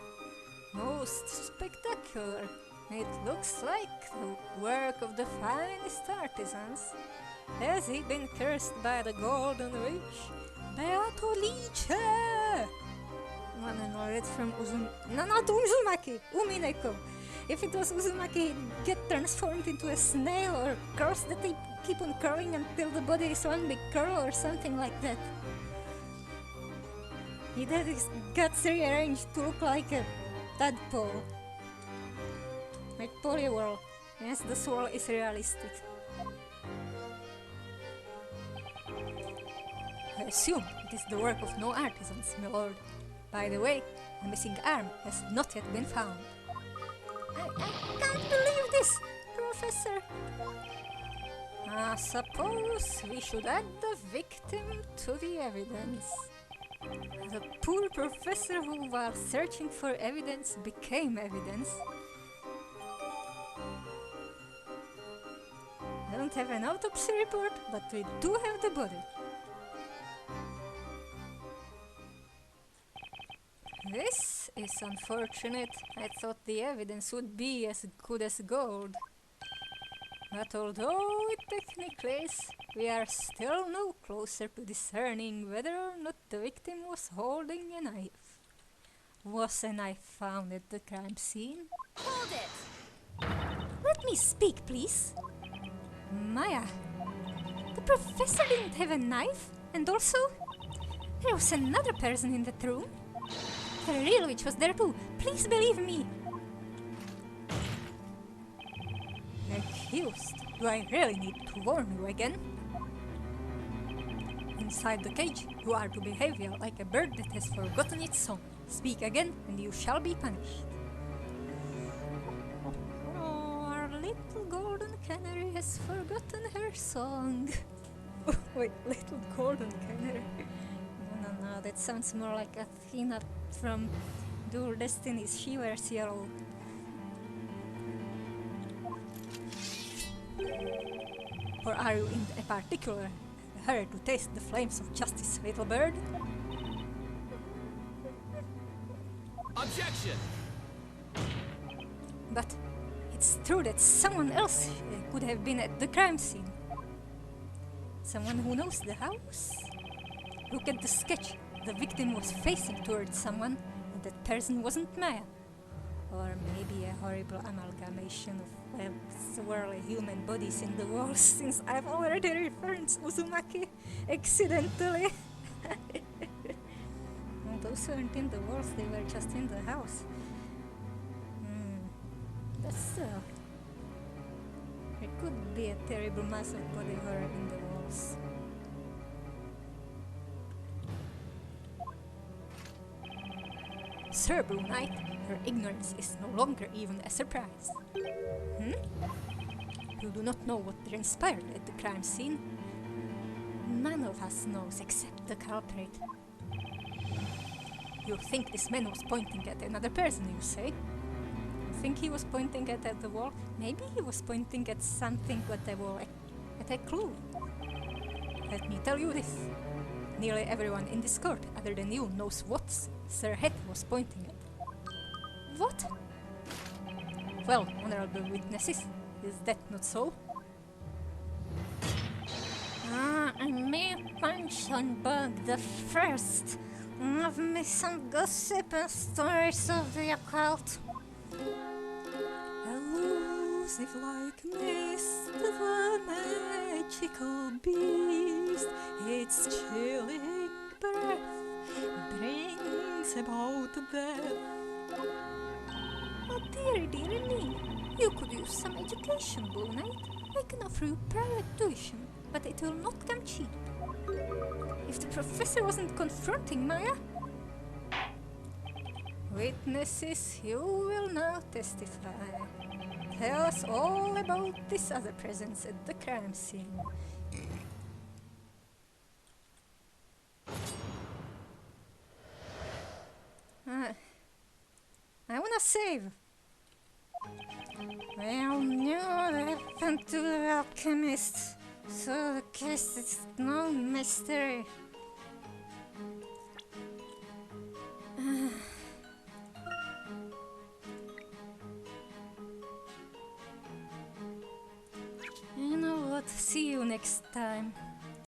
Most spectacular. It looks like the work of the finest artisans. Has he been cursed by the golden witch? Beato Lice! No, it's from not Uzumaki! Umineko! If it was Uzumaki, he'd get transformed into a snail or curls that they keep on curling until the body is one big curl or something like that. He had his guts rearranged to look like a tadpole. Like Poliwhirl. Yes, the swirl is realistic. I assume it is the work of no artisans, my lord. By the way, the missing arm has not yet been found. I can't believe this, Professor. I suppose we should add the victim to the evidence. The poor professor who, while searching for evidence, became evidence. I don't have an autopsy report, but we do have the body. This is unfortunate. I thought the evidence would be as good as gold. But although it technically is, we are still no closer to discerning whether or not the victim was holding a knife. Was a knife found at the crime scene? Hold it! Let me speak, please. Maya, the professor didn't have a knife, and also, there was another person in that room. The real witch was there too. Please believe me. Accused? Do I really need to warn you again? Inside the cage, you are to behave like a bird that has forgotten its song. Speak again, and you shall be punished. Oh, our little golden canary has forgotten her song. Wait, little golden canary? No, that sounds more like Athena from Dual Destinies. She wears yellow. Or are you in a particular hurry to taste the flames of justice, little bird? Objection! But it's true that someone else could have been at the crime scene. Someone who knows the house? Look at the sketch. The victim was facing towards someone, and that person wasn't Maya. Or maybe a horrible amalgamation of swirly human bodies in the walls, since I've already referenced Uzumaki accidentally. Well, those weren't in the walls, they were just in the house. That's there could be a terrible mass of body horror in the walls. Sir Blue Knight, her ignorance is no longer even a surprise. You do not know what transpired at the crime scene? None of us knows except the culprit. You think this man was pointing at another person, you say? You think he was pointing at the wall? Maybe he was pointing at something at the wall, at a clue. Let me tell you this. Nearly everyone in this court, other than you, knows what Sir Het was pointing at. What? Well, honorable witnesses, is that not so? I may mention Bug the First. Love me some gossip and stories of the occult. Elusive like mist, the magical beast, its chilling breath brings about death. Oh dearie, dearie me, you could use some education, Blue Knight. I can offer you private tuition, but it will not come cheap. If the professor wasn't confronting Maya... Witnesses, you will now testify. Tell us all about this other presence at the crime scene. I wanna save. Well, new happened to the alchemist, so the case is no mystery. You know what? See you next time.